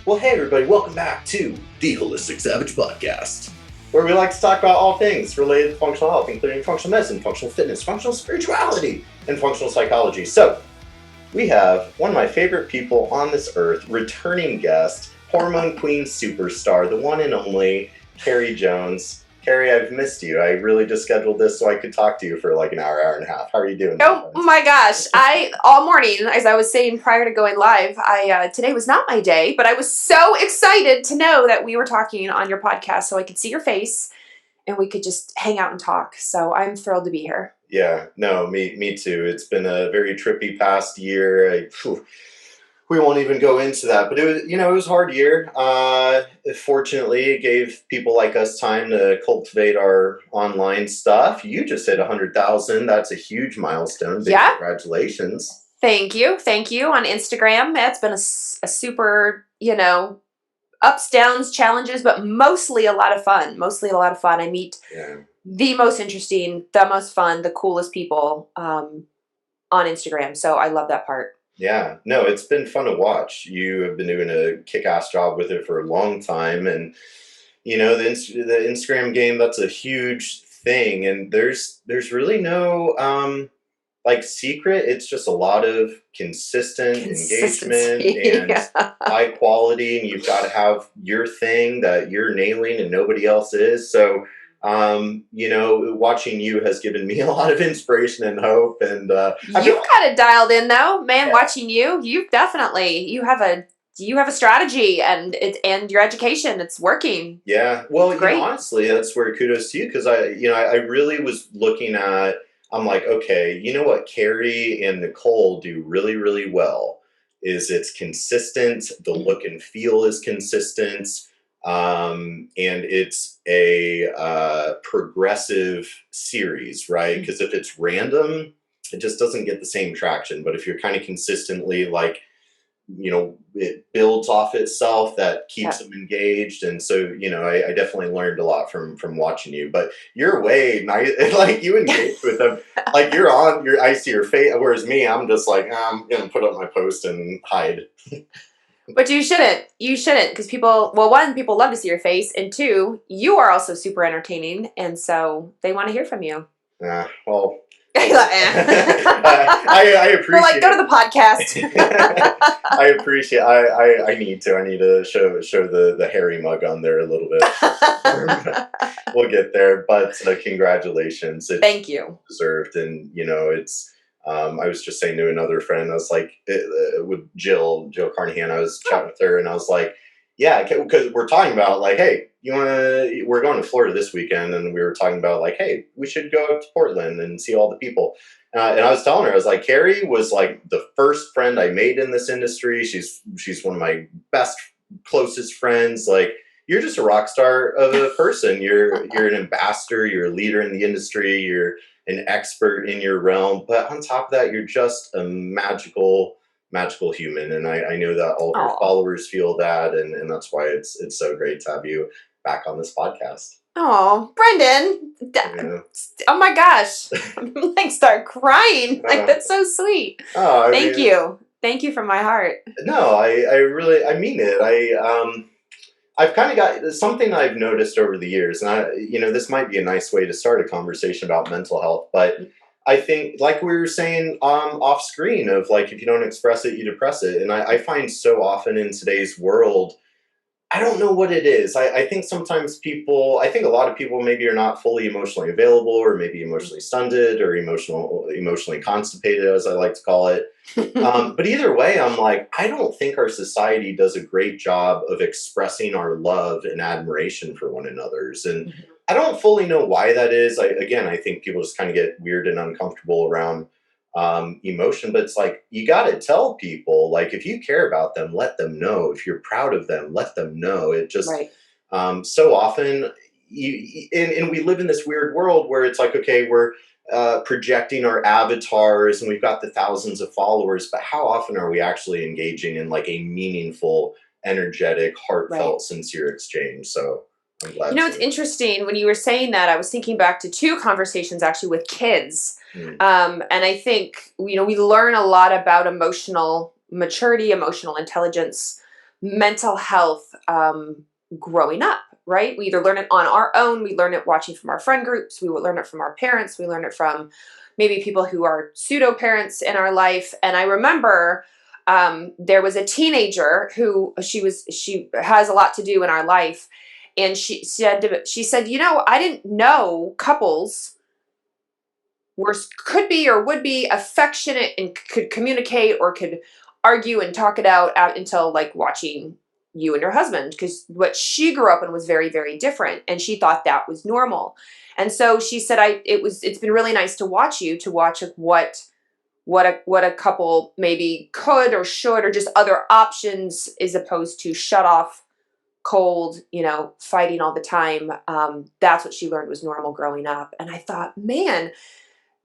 Well, hey everybody, welcome back to the Holistic Savage Podcast, where we like to talk about all things related to functional health, including functional medicine, functional fitness, functional spirituality, and functional psychology. So, we have one of my favorite people on this earth, returning guest, Hormone Queen superstar, the one and only Kerry Jones. Kerry, I've missed you. I really just scheduled this so I could talk to you for like an hour and a half. How are you doing? Oh my gosh. All morning, as I was saying prior to going live, today was not my day, but I was so excited to know that we were talking on your podcast so I could see your face and we could just hang out and talk. So I'm thrilled to be here. Yeah, no, me too. It's been a very trippy past year. We won't even go into that, but it was a hard year. Fortunately, it gave people like us time to cultivate our online stuff. You just hit 100,000. That's a huge milestone. Big congratulations. Thank you. On Instagram. It's been a super, ups, downs, challenges, but mostly a lot of fun. I meet the most interesting, the most fun, the coolest people on Instagram. So I love that part. Yeah, no, it's been fun to watch. You have been doing a kick-ass job with it for a long time. And, the Instagram game, that's a huge thing. And there's really no, secret. It's just a lot of consistent engagement and high quality. And you've got to have your thing that you're nailing and nobody else is. So, watching you has given me a lot of inspiration and hope. And you've got it dialed in, though, man. Yeah. Watching you have a strategy and your education. It's working. Yeah, well, honestly, that's where kudos to you, because I really was looking at. I'm like, okay, you know what Kerry and Nicole do really, really well is it's consistent. The look and feel is consistent. And it's a progressive series, right? Because if it's random, it just doesn't get the same traction. But if you're kind of consistently it builds off itself, that keeps them engaged. And so, I definitely learned a lot from watching you. But you're way nice, like you engage with them, like I see your face. Whereas me, I'm just like, I'm gonna put up my post and hide. But you shouldn't, because people love to see your face, and two, you are also super entertaining, and so they want to hear from you. Well, I appreciate. We're like, go to the podcast. I appreciate. I need to show the hairy mug on there a little bit. We'll get there, but congratulations. Thank you. Deserved, and it's. I was just saying to another friend, I was like, with Jill Carnahan, I was chatting with her, and I was like, yeah, because we're talking about like, hey, we're going to Florida this weekend, and we were talking about like, hey, we should go up to Portland and see all the people. And I was telling her, I was like, Kerry was like the first friend I made in this industry. She's one of my best, closest friends. Like, you're just a rock star of a person. You're an ambassador. You're a leader in the industry. You're an expert in your realm, but on top of that, you're just a magical human. And I know that all of your followers feel that, and that's why it's so great to have you back on this podcast. Oh, Brendan. Oh my gosh. I'm like start crying. Like, that's so sweet. Thank you. Thank you from my heart. No, I mean it. I've kind of got something I've noticed over the years, and this might be a nice way to start a conversation about mental health, but I think, like we were saying off screen, of like, if you don't express it, you depress it. And I find so often in today's world, I don't know what it is. I think sometimes a lot of people maybe are not fully emotionally available, or maybe emotionally stunted, or emotionally constipated, as I like to call it. But either way, I'm like, I don't think our society does a great job of expressing our love and admiration for one another's. And I don't fully know why that is. I think people just kind of get weird and uncomfortable around emotion, but it's like, you got to tell people, like, if you care about them, let them know. If you're proud of them, let them know. It just, so often, and we live in this weird world where it's like, okay, we're projecting our avatars and we've got the thousands of followers, but how often are we actually engaging in like a meaningful, energetic, heartfelt, sincere exchange? So I'm glad. It's interesting when you were saying that. I was thinking back to two conversations actually with kids. And I think, we learn a lot about emotional maturity, emotional intelligence mental health growing up, right? We either learn it on our own, we learn it watching from our friend groups, we will learn it from our parents, we learn it from maybe people who are pseudo parents in our life. And I remember there was a teenager who she has a lot to do in our life, and she said, you know, I didn't know couples could be or would be affectionate and could communicate or could argue and talk it out until like watching you and your husband, because what she grew up in was very, very different, and she thought that was normal. And so she said, it's been really nice to watch like what a couple maybe could or should, or just other options, as opposed to shut off, cold, fighting all the time. That's what she learned was normal growing up. And I thought, man,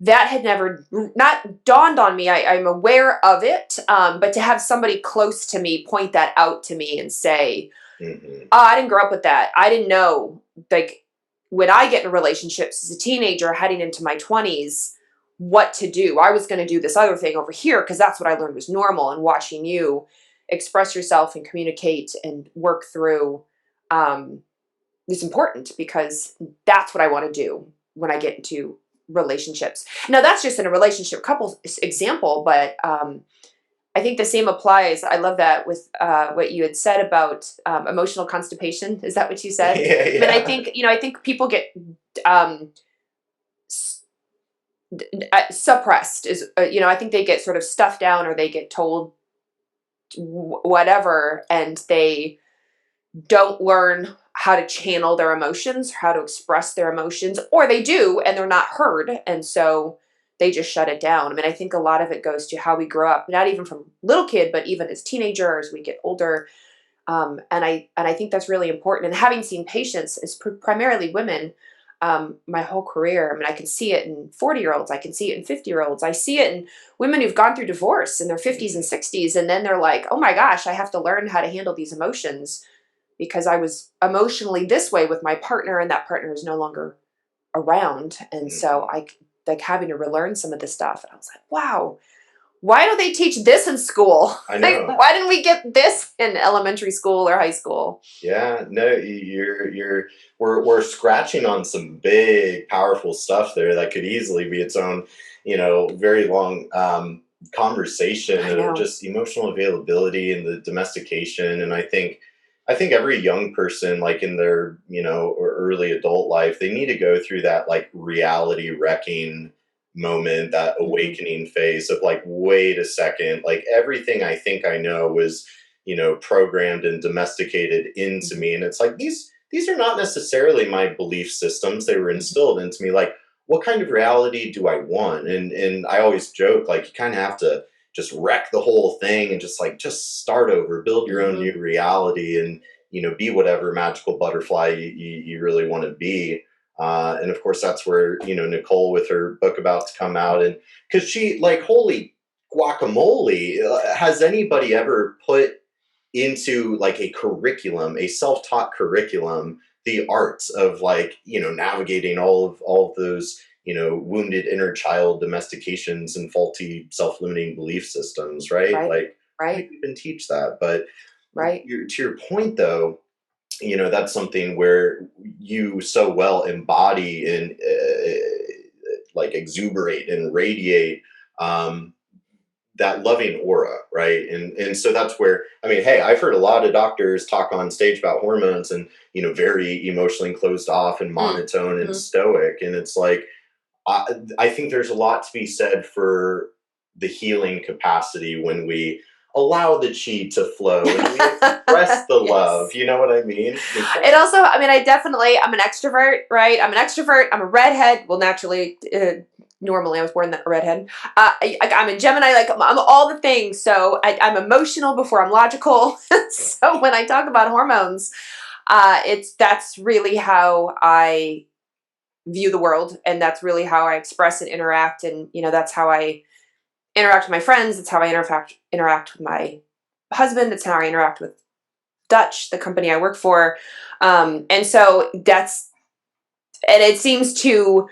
that had never not dawned on me. I'm aware of it, but to have somebody close to me point that out to me and say, Mm-hmm. "Oh, I didn't grow up with that. I didn't know." Like when I get in relationships as a teenager, heading into my 20s, what to do. I was going to do this other thing over here because that's what I learned was normal. And watching you express yourself and communicate and work through is important, because that's what I want to do when I get into relationships. Now that's just in a relationship couple example, but I think the same applies. I love that with what you had said about emotional constipation. Is that what you said? Yeah, I mean, I think people get um, suppressed. I think they get sort of stuffed down, or they get told whatever, and they don't learn how to channel their emotions, how to express their emotions, or they do and they're not heard, and so they just shut it down. I mean, I think a lot of it goes to how we grow up, not even from little kid, but even as teenagers, as we get older. And I think that's really important. And having seen patients is primarily women my whole career. I mean, I can see it in 40-year-olds. I can see it in 50-year-olds. I see it in women who've gone through divorce in their 50s and 60s. And then they're like, oh my gosh, I have to learn how to handle these emotions because I was emotionally this way with my partner, and that partner is no longer around. And so I like having to relearn some of this stuff. And I was like, wow, why don't they teach this in school? I know. Like, why didn't we get this in elementary school or high school? Yeah, no, we're scratching on some big, powerful stuff there that could easily be its own, very long conversation I of know. just emotional availability and the domestication. And I think every young person, like in their, or early adult life, they need to go through that like reality wrecking moment, that Mhm. awakening phase of like, wait a second, like everything I think I know was programmed and domesticated into Mhm. me. And it's like these are not necessarily my belief systems. They were Mhm. instilled into me. Like, what kind of reality do I want? And I always joke, like, you kind of have to just wreck the whole thing and just start over, build your own Mhm. new reality, and be whatever magical butterfly you really want to be. And of course, that's where Nicole with her book about to come out, and because she like holy guacamole, has anybody ever put into like a curriculum, a self-taught curriculum, the arts of like navigating all of those wounded inner child domestications and faulty self-limiting belief systems, right? Right. Like, how do Right. you even teach that? But Right. to your point though, that's something where you so well embody and like exuberate and radiate um, that loving aura, right? And so that's where, I mean, hey, I've heard a lot of doctors talk on stage about hormones, and very emotionally closed off and monotone and Mm-hmm. stoic, and it's like I, I think there's a lot to be said for the healing capacity when we allow the chi to flow and we express the love. Yes. You know what I mean? It also, I mean, I'm an extrovert, right? I'm an extrovert. I'm a redhead. Well, naturally, normally I was born a redhead. I'm a Gemini. Like I'm all the things. So I'm emotional before I'm logical. So when I talk about hormones, that's really how I view the world, and that's really how I express and interact. And that's how I interact with my friends. That's how I interact with my husband. That's how I interact with Dutch, the company I work for. And so and it seems to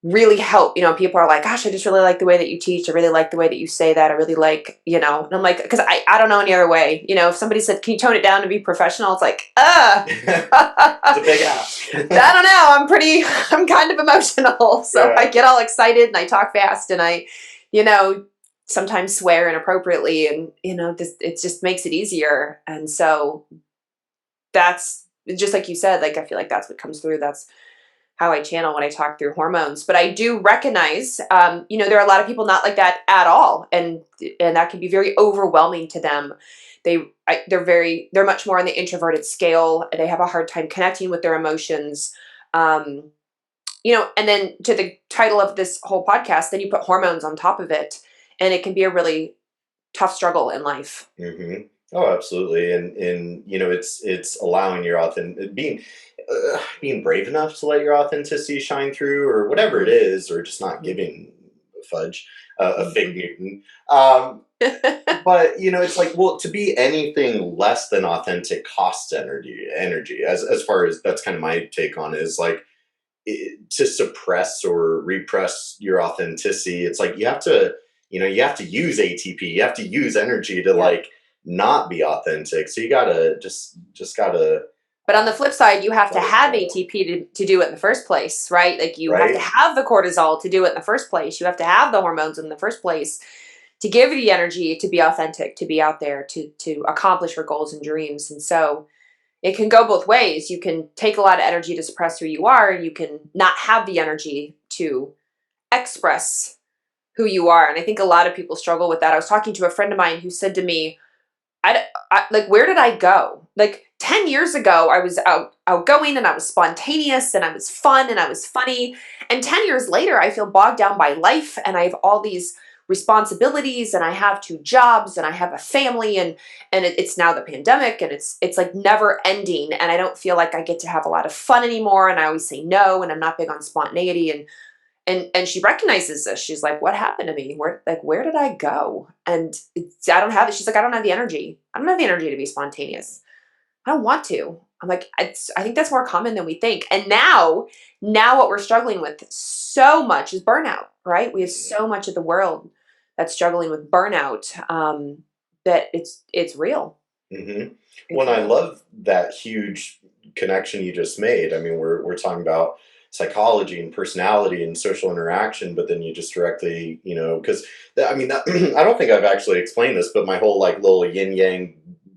really help. People are like, gosh, I just really like the way that you teach. I really like the way that you say that. I really like, and I'm like, because I don't know any other way. If somebody said, can you tone it down to be professional? It's like, It's a big ask. I don't know. I'm kind of emotional. So I get all excited and I talk fast and I, sometimes swear inappropriately and, it just makes it easier. And so that's just like you said, like, I feel like that's what comes through. That's how I channel when I talk through hormones. But I do recognize, there are a lot of people not like that at all. And that can be very overwhelming to them. They're much more on the introverted scale. They have a hard time connecting with their emotions. And then to the title of this whole podcast, then you put hormones on top of it, and it can be a really tough struggle in life. Mm-hmm. Oh, absolutely. And it's allowing your being brave enough to let your authenticity shine through, or whatever it is, or just not giving fudge, a fig Newton. But it's like, well, to be anything less than authentic costs energy. As far as that's kind of my take on it, is like, to suppress or repress your authenticity. It's like you have to use ATP, you have to use energy to like not be authentic. So you gotta just gotta. But on the flip side, you have to have ATP to do it in the first place, right? Like you have to have the cortisol to do it in the first place. You have to have the hormones in the first place to give you the energy to be authentic, to be out there, to accomplish your goals and dreams. And so it can go both ways. You can take a lot of energy to suppress who you are, and you can not have the energy to express who you are. And I think a lot of people struggle with that. I was talking to a friend of mine who said to me, like, where did I go? Like 10 years ago, I was outgoing and I was spontaneous and I was fun and I was funny. And 10 years later, I feel bogged down by life and I have all these responsibilities and I have 2 jobs and I have a family and it's now the pandemic and it's like never ending. And I don't feel like I get to have a lot of fun anymore. And I always say no, and I'm not big on spontaneity. And she recognizes this. She's like, what happened to me? Where did I go? And I don't have it. She's like, I don't have the energy. I don't have the energy to be spontaneous. I don't want to. I'm like, I think that's more common than we think. And now what we're struggling with so much is burnout, right? We have so much of the world that's struggling with burnout, that it's real. Mm-hmm. Well, and I love that huge connection you just made. I mean, we're talking about psychology and personality and social interaction, but then you just directly, because I don't think I've actually explained this, but my whole like little yin yang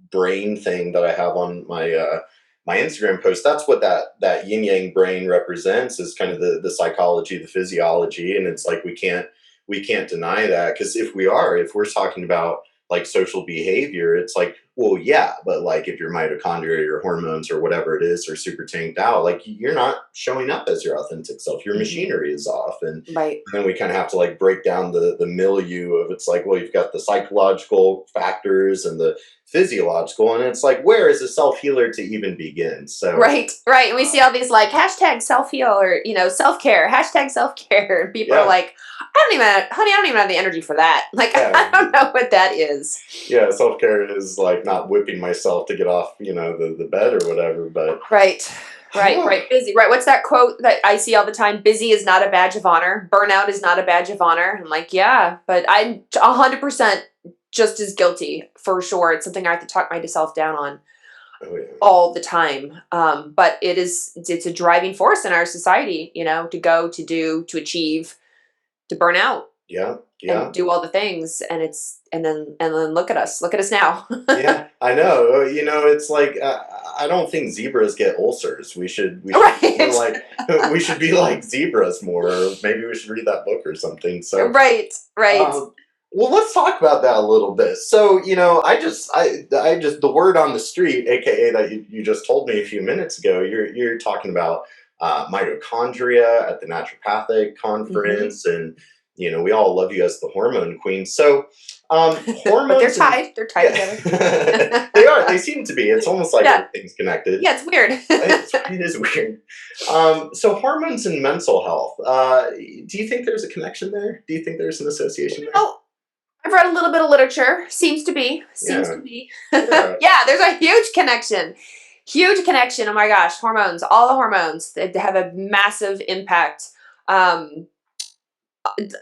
brain thing that I have on my my Instagram post, that's what that yin yang brain represents, is kind of the psychology, the physiology. And it's like we can't deny that, because if we're talking about like social behavior, it's like, well, yeah, but like if your mitochondria, your hormones or whatever it is are super tanked out, like you're not showing up as your authentic self. Your machinery is off. And then we kind of have to like break down the milieu of, it's like, well, you've got the psychological factors and the physiological, and it's like, where is a self-healer to even begin? So right. And we see all these like hashtag self-heal or self-care, hashtag self-care, and people are like, I don't even have the energy for that. Like, I don't know what that is. Yeah, self-care is like not whipping myself to get off the bed or whatever. But right. Busy. Right. What's that quote that I see all the time? Busy is not a badge of honor. Burnout is not a badge of honor. I'm like, yeah, but I'm 100% just as guilty, for sure. It's something I have to talk myself down on all the time. But it's a driving force in our society, to go, to do, to achieve, to burn out. Yeah. And do all the things, and then look at us now. Yeah, I know. It's like I don't think zebras get ulcers. We should be like zebras more. Or maybe we should read that book or something. So right. Well, let's talk about that a little bit. So I just the word on the street, aka that you just told me a few minutes ago. You're talking about mitochondria at the naturopathic conference, and we all love you as the hormone queen. So, hormones. But they're tied. They're tied together. They are. They seem to be. It's almost like everything's connected. Yeah, it's weird. It is weird. So, hormones and mental health. Do you think there's a connection there? Do you think there's an association there? Oh, I've read a little bit of literature. Seems to be. Yeah, there's a huge connection. Oh my gosh, hormones. All the hormones. They have a massive impact.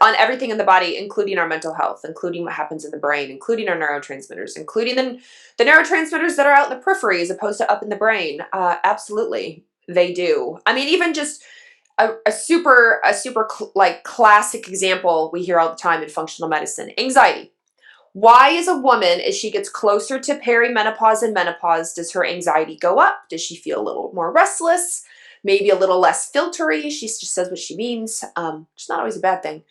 on everything in the body, including our mental health, including what happens in the brain, including our neurotransmitters, including the neurotransmitters that are out in the periphery as opposed to up in the brain. Absolutely, they do. I mean, even just a super like classic example we hear all the time in functional medicine: anxiety. Why, as a woman, as she gets closer to perimenopause and menopause, does her anxiety go up? Does she feel a little more restless? Maybe a little less filtery? She just says what she means. It's not always a bad thing.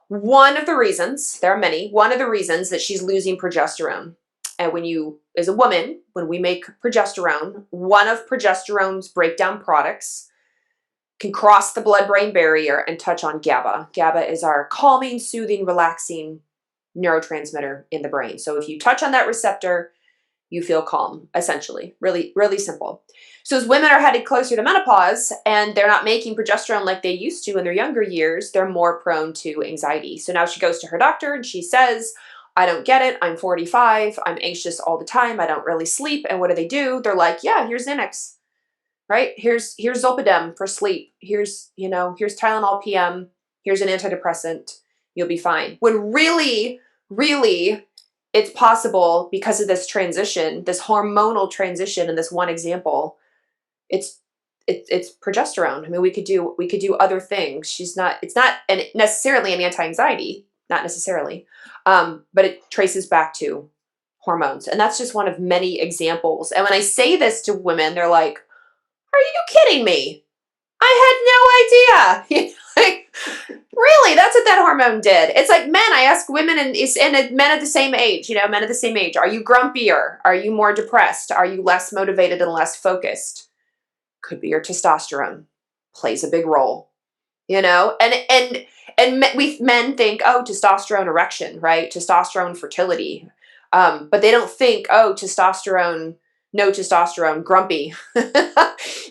One of the reasons, there are many, one of the reasons that she's losing progesterone. And when you, as a woman, when we make progesterone, one of progesterone's breakdown products can cross the blood-brain barrier and touch on GABA. GABA is our calming, soothing, relaxing neurotransmitter in the brain. So if you touch on that receptor, you feel calm, essentially. Really, really simple. So as women are headed closer to menopause and they're not making progesterone like they used to in their younger years, they're more prone to anxiety. So now she goes to her doctor and she says, I don't get it. I'm 45. I'm anxious all the time. I don't really sleep. And what do? They're like, yeah, here's Xanax, right? Here's Zolpidem for sleep. Here's Tylenol PM. Here's an antidepressant. You'll be fine. When really, it's possible because of this transition, this hormonal transition in this one example, it's progesterone. I mean, we could do other things. It's not necessarily an anti-anxiety, not necessarily, but it traces back to hormones. And that's just one of many examples. And when I say this to women, they're like, are you kidding me? I had no idea. Like, really, that's what that hormone did. It's like men. I ask women and men at the same age, men at the same age. Are you grumpier? Are you more depressed? Are you less motivated and less focused? Could be your testosterone plays a big role, and we men think, oh, testosterone erection, right? Testosterone fertility. But they don't think, oh, testosterone, no testosterone, grumpy,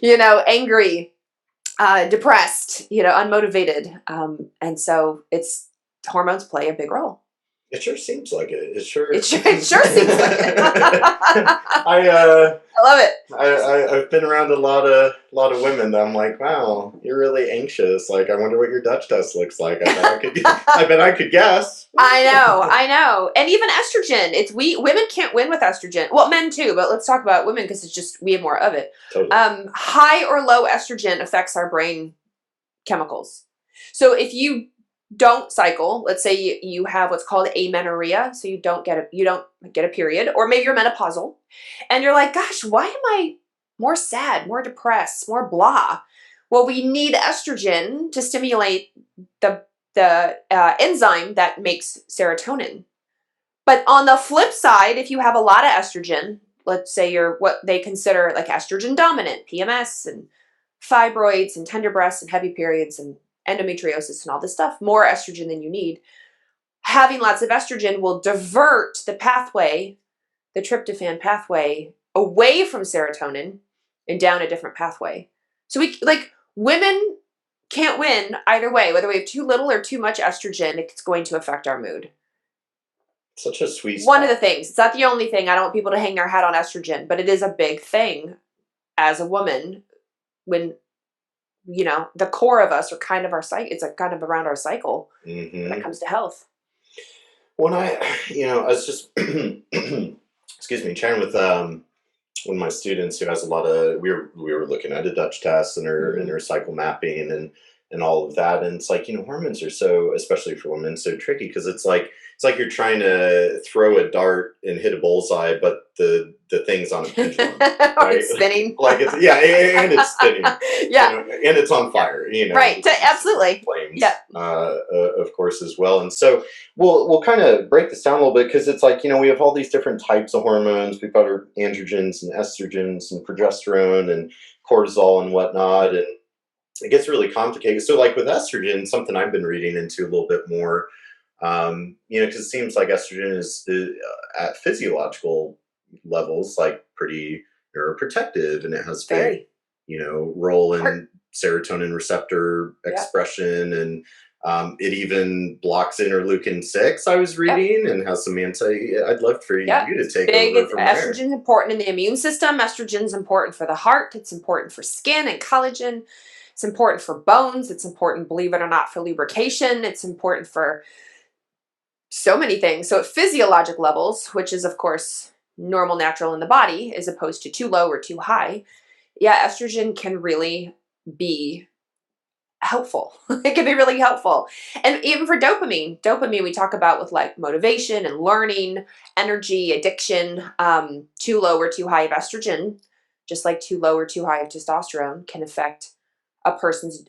angry, depressed, unmotivated. And so hormones play a big role. It sure seems like it. It sure seems like it. I love it. I've been around a lot of women that I'm like, wow, you're really anxious. Like, I wonder what your Dutch test looks like. I bet I could guess. I know. And even estrogen. Women can't win with estrogen. Well, men too, but let's talk about women because it's just we have more of it. Totally. High or low estrogen affects our brain chemicals. So if you don't cycle, let's say you have what's called amenorrhea, so you don't get a period, or maybe you're menopausal, and you're like, gosh, why am I more sad, more depressed, more blah? Well, we need estrogen to stimulate the enzyme that makes serotonin. But on the flip side, if you have a lot of estrogen, let's say you're what they consider like estrogen dominant, PMS and fibroids and tender breasts and heavy periods and endometriosis and all this stuff, more estrogen than you need. Having lots of estrogen will divert the pathway, the tryptophan pathway, away from serotonin and down a different pathway. So women can't win either way. Whether we have too little or too much estrogen, it's going to affect our mood. Such a sweet spot. One of the things. It's not the only thing. I don't want people to hang their hat on estrogen, but it is a big thing as a woman when the core of us are kind of our cycle. It's like kind of around our cycle when it comes to health. When I was just, excuse me, chatting with one of my students who has a lot of, we were looking at a Dutch test and her cycle mapping and all of that. And it's like, hormones are so, especially for women, so tricky because it's like you're trying to throw a dart and hit a bullseye, but the thing's on a pendulum, right? It's spinning. and it's spinning. Yeah. And it's on fire, Right. Absolutely. Flames, yeah. Of course, as well. And so we'll kind of break this down a little bit because it's like, we have all these different types of hormones. We've got our androgens and estrogens and progesterone and cortisol and whatnot. And it gets really complicated. So like with estrogen, something I've been reading into a little bit more, because it seems like estrogen is at physiological levels, like pretty neuroprotective, and it has big, role in serotonin receptor expression, and it even blocks interleukin-6, I was reading, and has some I'd love for you to take over from there. Estrogen's important in the immune system. Estrogen's important for the heart. It's important for skin and collagen. It's important for bones. It's important, believe it or not, for lubrication. It's important for so many things. So at physiologic levels, which is of course normal, natural in the body, as opposed to too low or too high, yeah, estrogen can really be helpful. It can be really helpful. And even for dopamine we talk about with like motivation and learning, energy, addiction. Too low or too high of estrogen, just like too low or too high of testosterone, can affect a person's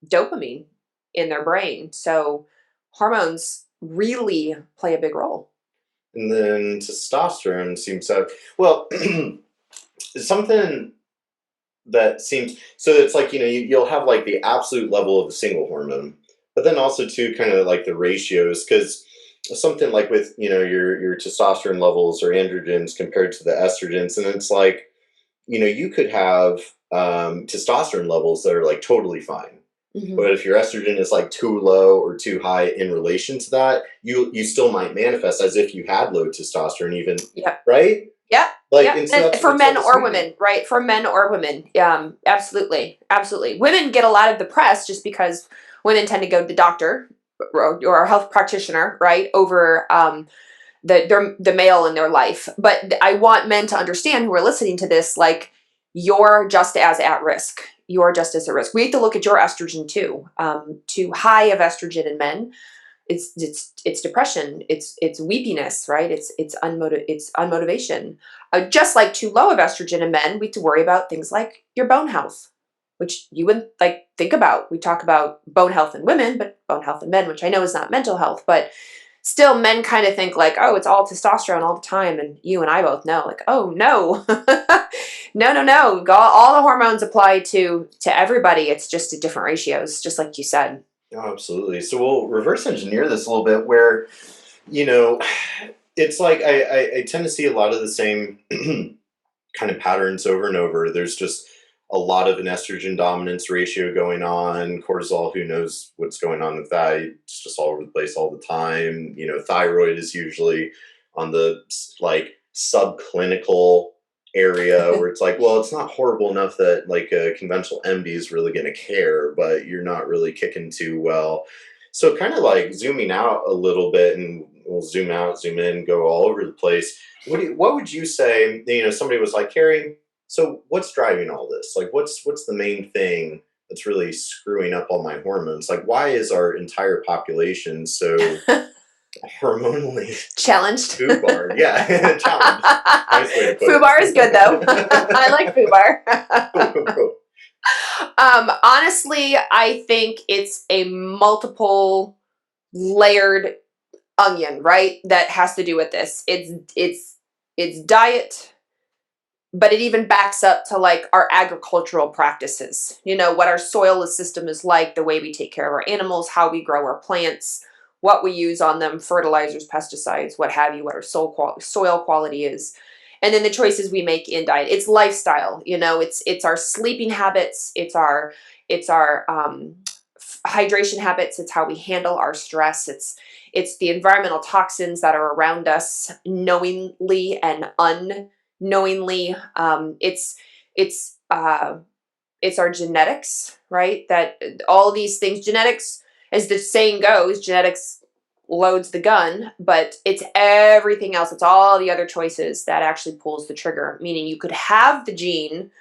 dopamine in their brain. So hormones really play a big role. And then testosterone seems to have, well, something that seems, so it's like, you'll have like the absolute level of a single hormone, but then also too kind of like the ratios, because something like with your testosterone levels or androgens compared to the estrogens, and it's like, you could have testosterone levels that are like totally fine. But if your estrogen is like too low or too high in relation to that, you still might manifest as if you had low testosterone, even. Yep. Right? Yep. Like, yep. and so for men or women, right? For men or women. Absolutely. Absolutely. Women get a lot of the press just because women tend to go to the doctor or a health practitioner, right? Over the male in their life. But I want men to understand who are listening to this, like, you're just as at risk. You're just as at risk. We have to look at your estrogen too. Too high of estrogen in men, it's depression, it's weepiness, right? It's unmotivation. Just like too low of estrogen in men, we have to worry about things like your bone health, which you wouldn't like think about. We talk about bone health in women, but bone health in men, which I know is not mental health, but still men kind of think like, oh, it's all testosterone all the time. And you and I both know, like, oh no, no. All the hormones apply to everybody. It's just at different ratios, just like you said. Oh, absolutely. So we'll reverse engineer this a little bit where, it's like I tend to see a lot of the same kind of patterns over and over. There's just a lot of an estrogen dominance ratio going on. Cortisol, who knows what's going on with that? It's just all over the place all the time. Thyroid is usually on the like subclinical area where it's like, well, it's not horrible enough that like a conventional MD is really going to care, but you're not really kicking too well. So kind of like zooming out a little bit, and we'll zoom out, zoom in, go all over the place. What would you say? Somebody was like, Kerry, so what's driving all this? Like, what's the main thing that's really screwing up all my hormones? Like, why is our entire population so hormonally challenged? Foobar, yeah, challenged. Nice way to put Foobar it. is good though. I like Foobar. Cool. Honestly, I think it's a multiple layered onion, right? That has to do with this. It's diet, but it even backs up to like our agricultural practices. What our soil system is like, the way we take care of our animals, how we grow our plants, what we use on them, fertilizers, pesticides, what have you, what our soil quality is. And then the choices we make in diet. It's lifestyle, it's our sleeping habits, it's our hydration habits, it's how we handle our stress, it's the environmental toxins that are around us knowingly and unknowingly. It's our genetics, right? That all these things, genetics, as the saying goes, genetics loads the gun, but it's everything else. It's all the other choices that actually pulls the trigger. Meaning you could have the gene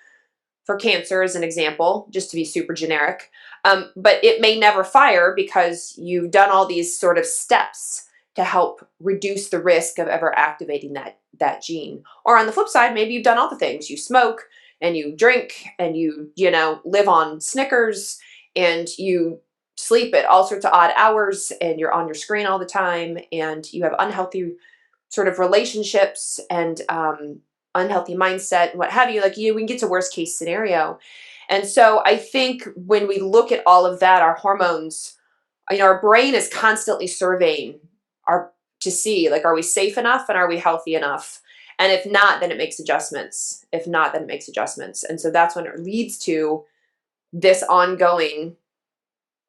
for cancer as an example, just to be super generic, but it may never fire because you've done all these sort of steps to help reduce the risk of ever activating that gene. Or on the flip side, maybe you've done all the things. You smoke and you drink and you live on Snickers and you sleep at all sorts of odd hours and you're on your screen all the time and you have unhealthy sort of relationships and unhealthy mindset and what have you. Like, we can get to worst case scenario. And so I think when we look at all of that, our hormones, our brain is constantly surveying to see, like, are we safe enough and are we healthy enough? And if not, then it makes adjustments. If not, then it makes adjustments. And so that's when it leads to this ongoing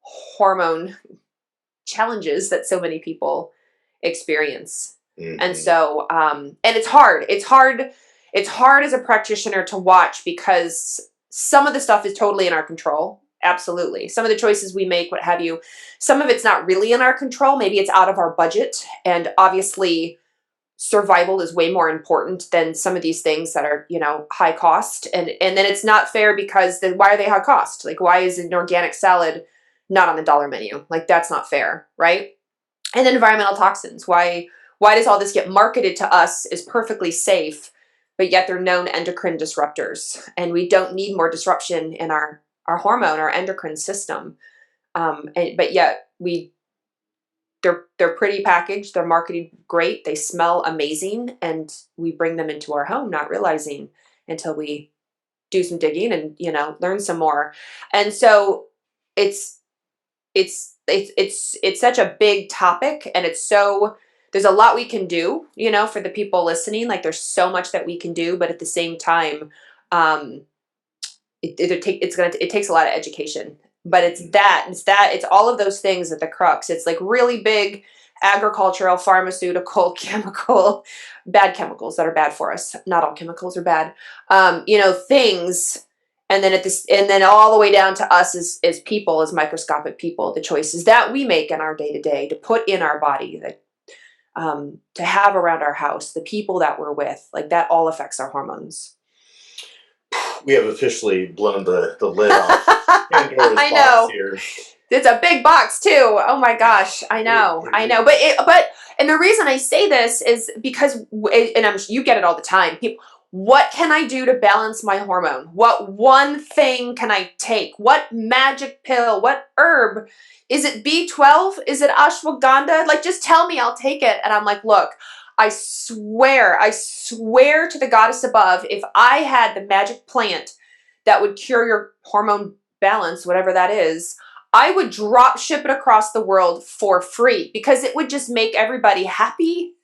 hormone challenges that so many people experience. Mm-hmm. And so, and it's hard. It's hard as a practitioner to watch because some of the stuff is totally in our control Absolutely. Some of the choices we make, what have you, some of it's not really in our control. Maybe it's out of our budget. And obviously, survival is way more important than some of these things that are, high cost. And then it's not fair because then why are they high cost? Like, why is an organic salad not on the dollar menu? Like, that's not fair, right? And then environmental toxins. Why does all this get marketed to us as perfectly safe, but yet they're known endocrine disruptors? And we don't need more disruption in our hormone, our endocrine system. But yet they're pretty packaged, they're marketed great, they smell amazing, and we bring them into our home, not realizing until we do some digging and learn some more. And so it's it's such a big topic, and there's a lot we can do, for the people listening. Like, there's so much that we can do, but at the same time, um, it takes a lot of education. But it's all of those things at the crux. It's like really big agricultural, pharmaceutical, chemical, bad chemicals that are bad for us. Not all chemicals are bad. Things. And then all the way down to us as people, as microscopic people, the choices that we make in our day to day to put in our body, that to have around our house, the people that we're with, like that all affects our hormones. We have officially blown the lid off Pandora's I know. box here. It's a big box too. Oh my gosh, I know. And the reason I say this is because, you get it all the time. People, what can I do to balance my hormone? What one thing can I take? What magic pill? What herb? Is it B12? Is it ashwagandha? Like, just tell me, I'll take it. And I'm like, look, I swear to the goddess above, if I had the magic plant that would cure your hormone balance, whatever that is, I would drop ship it across the world for free, because it would just make everybody happy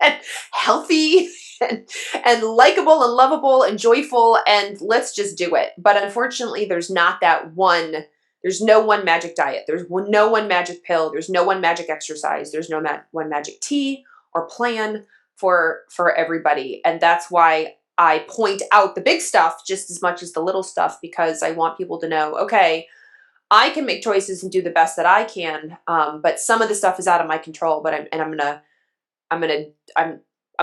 and healthy and likable and lovable and joyful, and let's just do it. But unfortunately, there's no one magic diet. There's no one magic pill. There's no one magic exercise. There's no one magic tea or plan for everybody. And that's why I point out the big stuff just as much as the little stuff, because I want people to know, okay, I can make choices and do the best that I can. But some of the stuff is out of my control, but I'm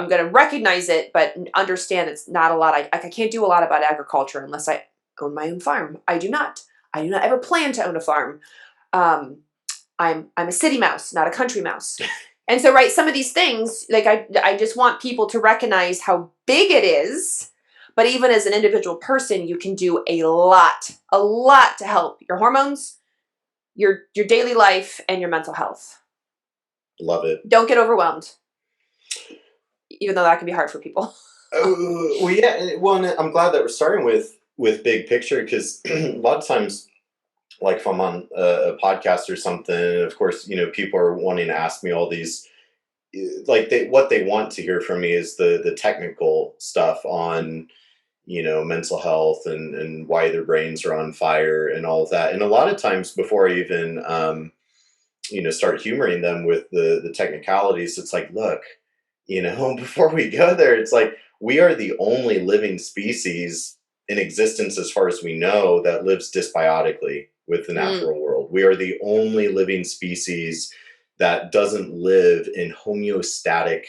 gonna recognize it, but understand it's not a lot. I can't do a lot about agriculture unless I own my own farm. I do not ever plan to own a farm. I'm a city mouse, not a country mouse. And so, right, some of these things, like I just want people to recognize how big it is. But even as an individual person, you can do a lot to help your hormones, your daily life, and your mental health. Love it. Don't get overwhelmed, even though that can be hard for people. Well, yeah. Well, I'm glad that we're starting with big picture, because a lot of times, like if I'm on a podcast or something, of course, people are wanting to ask me all these, like what they want to hear from me is the technical stuff on, mental health and why their brains are on fire and all of that. And a lot of times before I even, start humoring them with the technicalities, it's like, look, before we go there, it's like, we are the only living species in existence, as far as we know, that lives dysbiotically with the natural world. We are the only living species that doesn't live in homeostatic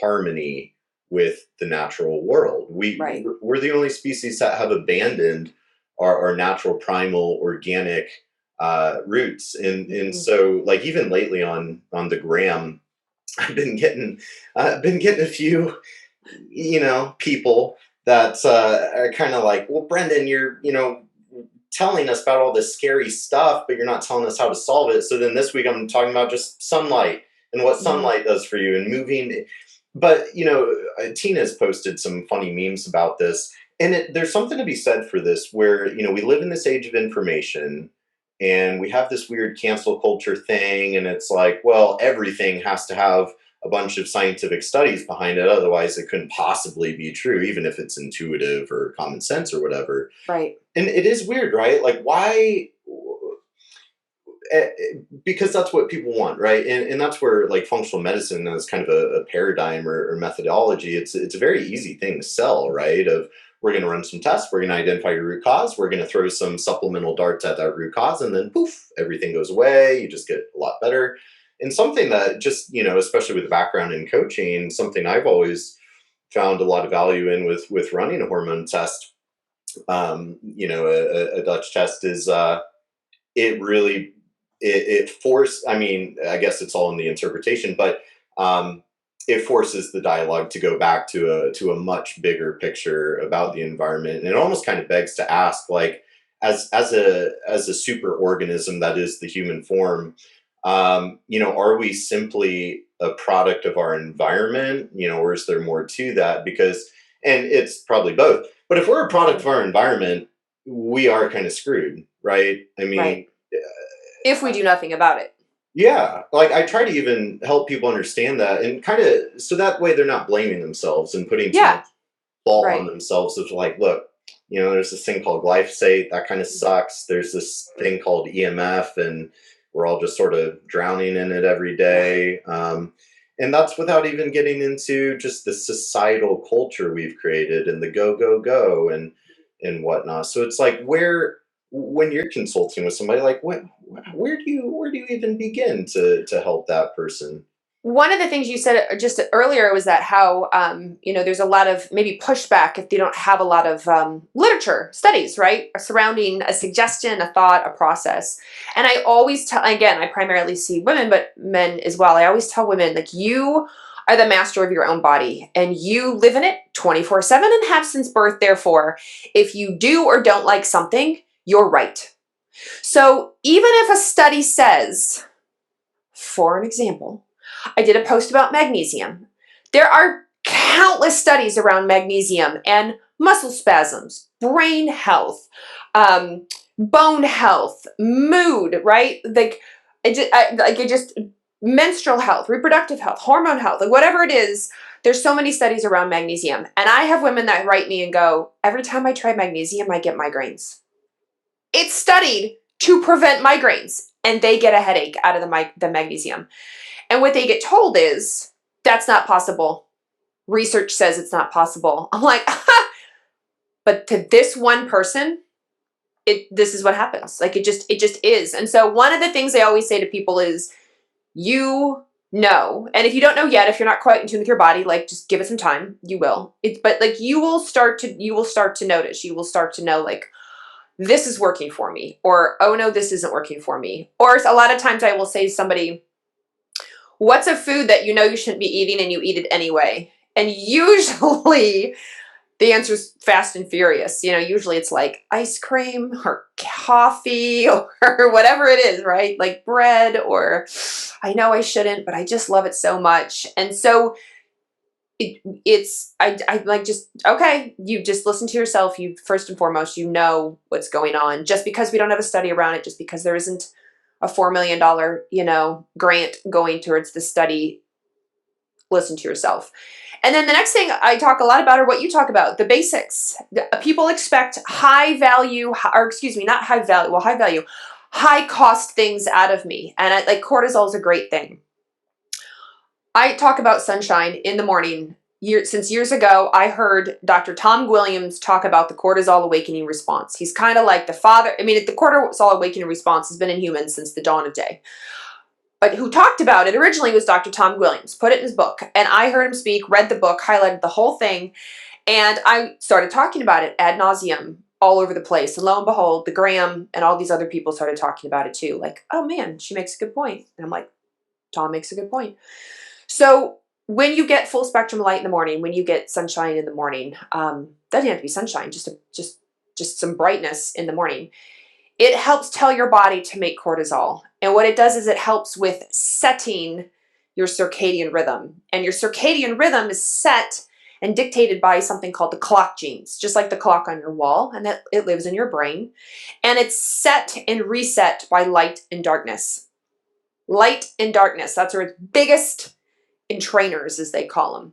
harmony with the natural world. We're the only species that have abandoned our natural primal organic roots. And so, like, even lately on the gram, I've been getting a few, people that are kind of like, well, Brendan, you're, telling us about all this scary stuff, but you're not telling us how to solve it. So then this week I'm talking about just sunlight and what sunlight does for you and moving. But, Tina's posted some funny memes about this. And there's something to be said for this, where, we live in this age of information, and we have this weird cancel culture thing. And it's like, well, everything has to have a bunch of scientific studies behind it. Otherwise, it couldn't possibly be true, even if it's intuitive or common sense or whatever. Right. And it is weird, right? Like, why? Because that's what people want, right? And that's where, like, functional medicine is kind of a paradigm or methodology. It's a very easy thing to sell, right? we're going to run some tests. We're going to identify your root cause. We're going to throw some supplemental darts at that root cause, and then poof, everything goes away. You just get a lot better. And something that just, especially with the background in coaching, something I've always found a lot of value in with running a hormone test, a Dutch test is it really, it forced, I mean, I guess it's all in the interpretation, but it forces the dialogue to go back to a much bigger picture about the environment. And it almost kind of begs to ask, like, as a super organism that is the human form, are we simply a product of our environment, or is there more to that? Because, and it's probably both, but if we're a product of our environment, we are kind of screwed, right? I mean, right. If we do nothing about it. Yeah, like I try to even help people understand that, and kind of so that way they're not blaming themselves and putting too much fault on themselves of like, look, there's this thing called glyphosate that kind of sucks. There's this thing called EMF, and we're all just sort of drowning in it every day. And that's without even getting into just the societal culture we've created and the go, go, go and whatnot. So it's like when you're consulting with somebody, like where do you even begin to help that person? One of the things you said just earlier was that how, there's a lot of maybe pushback if they don't have a lot of literature studies, right, surrounding a suggestion, a thought, a process. And I always tell, again, I primarily see women, but men as well. I always tell women, like, you are the master of your own body and you live in it 24/7 and have since birth. Therefore, if you do or don't like something, you're right. So even if a study says, for an example, I did a post about magnesium. There are countless studies around magnesium and muscle spasms, brain health, bone health, mood, right? Menstrual health, reproductive health, hormone health, like whatever it is. There's so many studies around magnesium. And I have women that write me and go, every time I try magnesium, I get migraines. It's studied to prevent migraines, and they get a headache out of the magnesium. And what they get told is, that's not possible. Research says it's not possible. I'm like, but to this one person, this is what happens. Like it just is. And so one of the things I always say to people is, and if you don't know yet, if you're not quite in tune with your body, like just give it some time, you will. But like you will start to notice, you will start to know, like, this is working for me, or, oh no, this isn't working for me. Or a lot of times I will say to somebody, what's a food that you shouldn't be eating and you eat it anyway? And usually the answer is Fast and Furious. Usually it's like ice cream or coffee or whatever it is, right? Like bread, or I know I shouldn't, but I just love it so much. And so I like, just, okay, you just listen to yourself. You first and foremost, what's going on. Just because we don't have a study around it, just because there isn't a $4 million, grant going towards the study, listen to yourself. And then the next thing I talk a lot about are what you talk about, the basics. People expect high cost things out of me. And like cortisol is a great thing. I talk about sunshine in the morning. Since years ago, I heard Dr. Tom Williams talk about the cortisol awakening response. He's kind of like the father. I mean, the cortisol awakening response has been in humans since the dawn of day. But who talked about it originally was Dr. Tom Williams, put it in his book. And I heard him speak, read the book, highlighted the whole thing. And I started talking about it ad nauseum all over the place. And lo and behold, the Graham and all these other people started talking about it too. Like, oh man, she makes a good point. And I'm like, Tom makes a good point. So when you get full spectrum light in the morning, when you get sunshine in the morning, doesn't have to be sunshine, just some brightness in the morning, it helps tell your body to make cortisol. And what it does is it helps with setting your circadian rhythm. And your circadian rhythm is set and dictated by something called the clock genes, just like the clock on your wall, and that it lives in your brain. And it's set and reset by light and darkness. Light and darkness, that's where it's biggest in trainers, as they call them.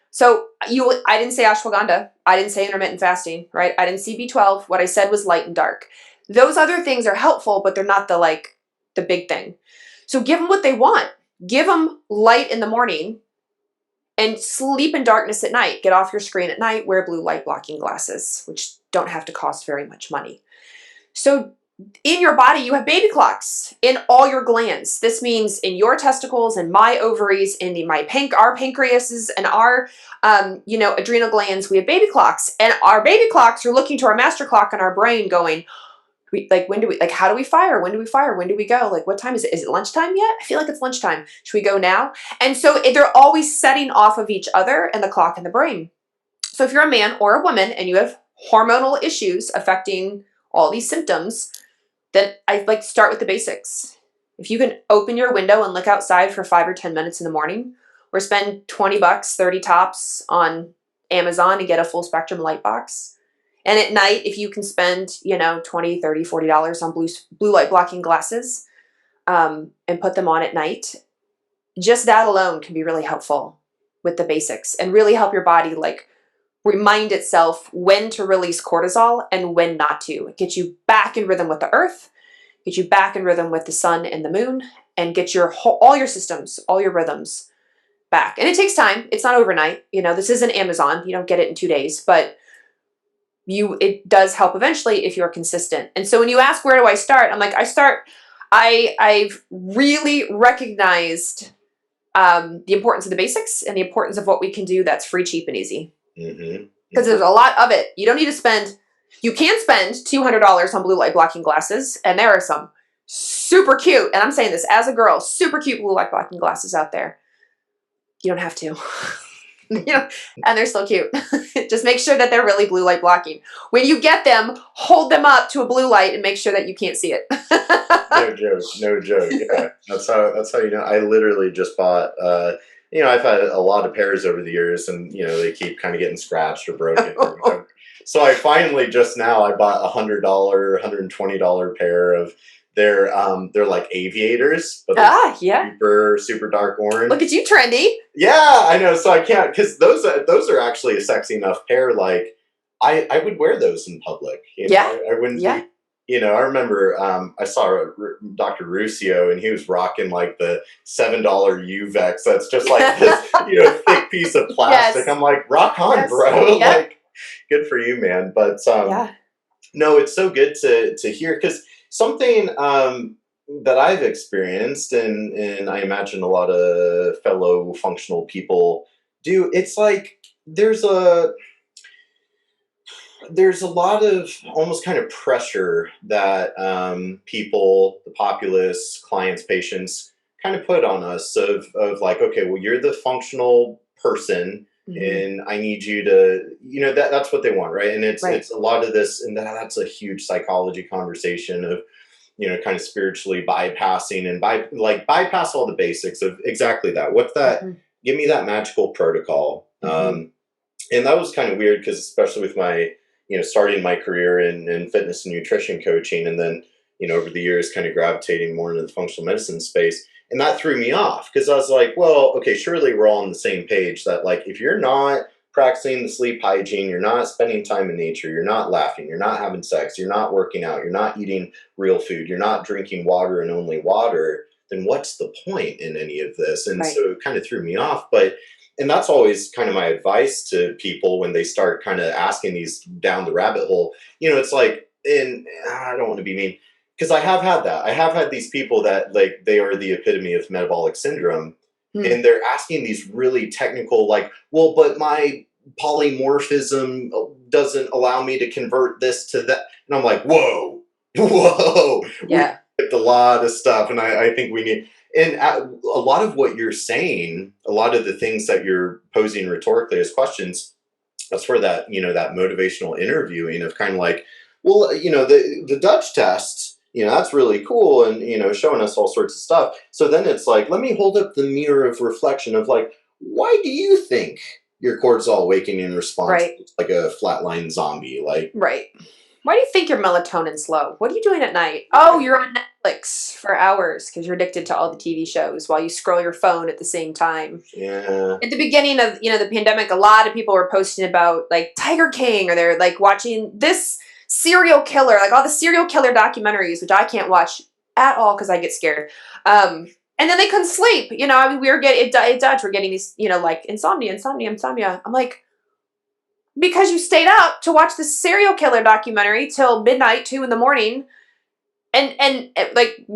So I didn't say ashwagandha. I didn't say intermittent fasting, right? I didn't say B12. What I said was light and dark. Those other things are helpful, but they're not the big thing. So give them what they want. Give them light in the morning And sleep in darkness at night. Get off your screen at night. Wear blue light blocking glasses, which don't have to cost very much money. So in your body, you have baby clocks in all your glands. This means in your testicles and my ovaries, in our pancreases and our, adrenal glands, we have baby clocks. And our baby clocks are looking to our master clock in our brain going, how do we fire? When do we fire? When do we go? Like, what time is it? Is it lunchtime yet? I feel like it's lunchtime. Should we go now? And so they're always setting off of each other and the clock in the brain. So if you're a man or a woman and you have hormonal issues affecting all these symptoms, then I like to start with the basics. If you can open your window and look outside for 5 or 10 minutes in the morning, or spend $20, 30 tops on Amazon and get a full spectrum light box. And at night, if you can spend, $20, $30, $40 on blue light blocking glasses and put them on at night, just that alone can be really helpful with the basics and really help your body remind itself when to release cortisol and when not to. It gets you back in rhythm with the earth, get you back in rhythm with the sun and the moon, and get all your systems, all your rhythms back. And it takes time. It's not overnight. This isn't Amazon. You don't get it in 2 days, but it does help eventually if you're consistent. And so when you ask, where do I start? I'm like, I've really recognized the importance of the basics and the importance of what we can do that's free, cheap, and easy. Because there's a lot of it. You can spend $200 on blue light blocking glasses, and there are some super cute, and I'm saying this as a girl, super cute blue light blocking glasses out there. You don't have to. And they're still cute. Just make sure that they're really blue light blocking. When you get them, hold them up to a blue light and make sure that you can't see it. No joke. Yeah, that's how I literally just bought. I've had a lot of pairs over the years, and they keep kind of getting scratched or broken. So I finally I bought $100, $120 pair of. They're like aviators, but super super dark orange. Look at you, trendy. Yeah, I know. So I can't, because those are actually a sexy enough pair. Like I would wear those in public. I wouldn't. Yeah. I remember I saw Dr. Ruscio, and he was rocking like the $7 Uvex. That's just like this thick piece of plastic. Yes. I'm like, rock on, bro. Yep. Like, good for you, man. But no, it's so good to hear, because something that I've experienced, and I imagine a lot of fellow functional people do, it's like there's a lot of almost kind of pressure that people, the populace, clients, patients kind of put on us of like, okay, well, you're the functional person, and I need you to, that's what they want, right? And it's a lot of this, and that's a huge psychology conversation of, kind of spiritually bypassing and bypass all the basics of exactly that. What's that? Give me that magical protocol. And that was kind of weird, because especially with my, starting my career in fitness and nutrition coaching, and then, over the years kind of gravitating more into the functional medicine space. And that threw me off, because I was like, well, okay, surely we're all on the same page that, like, if you're not practicing the sleep hygiene, you're not spending time in nature, you're not laughing, you're not having sex, you're not working out, you're not eating real food, you're not drinking water and only water, then what's the point in any of this? And so it kind of threw me off. And that's always kind of my advice to people when they start kind of asking these down the rabbit hole. It's like, and I don't want to be mean, because I have had that. I have had these people that, like, they are the epitome of metabolic syndrome. And they're asking these really technical, like, well, but my polymorphism doesn't allow me to convert this to that. And I'm like, whoa. Yeah. We get a lot of stuff. And I think we need, and a lot of what you're saying, a lot of the things that you're posing rhetorically as questions, that's where that, that motivational interviewing of kind of like, well, the Dutch test, that's really cool, and, showing us all sorts of stuff. So then it's like, let me hold up the mirror of reflection of, like, why do you think your cortisol awakening response is like a flatline zombie? Like, why do you think your melatonin's low? What are you doing at night? Oh, you're on Netflix for hours because you're addicted to all the TV shows while you scroll your phone at the same time. Yeah. At the beginning of, the pandemic, a lot of people were posting about, like, Tiger King, or they're, like, watching this serial killer, like all the serial killer documentaries, which I can't watch at all because I get scared. And And then they couldn't sleep. You know, I mean, we were getting it Dutch. We're getting these, you know, like insomnia. I'm like, because you stayed up to watch this serial killer documentary till midnight, 2 a.m, and like,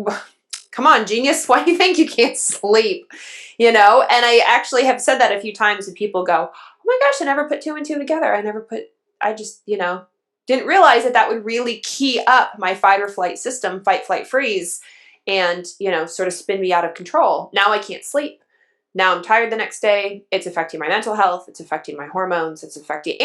come on, genius. Why do you think you can't sleep? You know, and I actually have said that a few times, and people go, "Oh my gosh, I never put 2 and 2 together. I just, you know, didn't realize that would really key up my fight or flight system, fight, flight, freeze, and, you know, sort of spin me out of control. Now I can't sleep. Now I'm tired the next day. It's affecting my mental health. It's affecting my hormones. It's affecting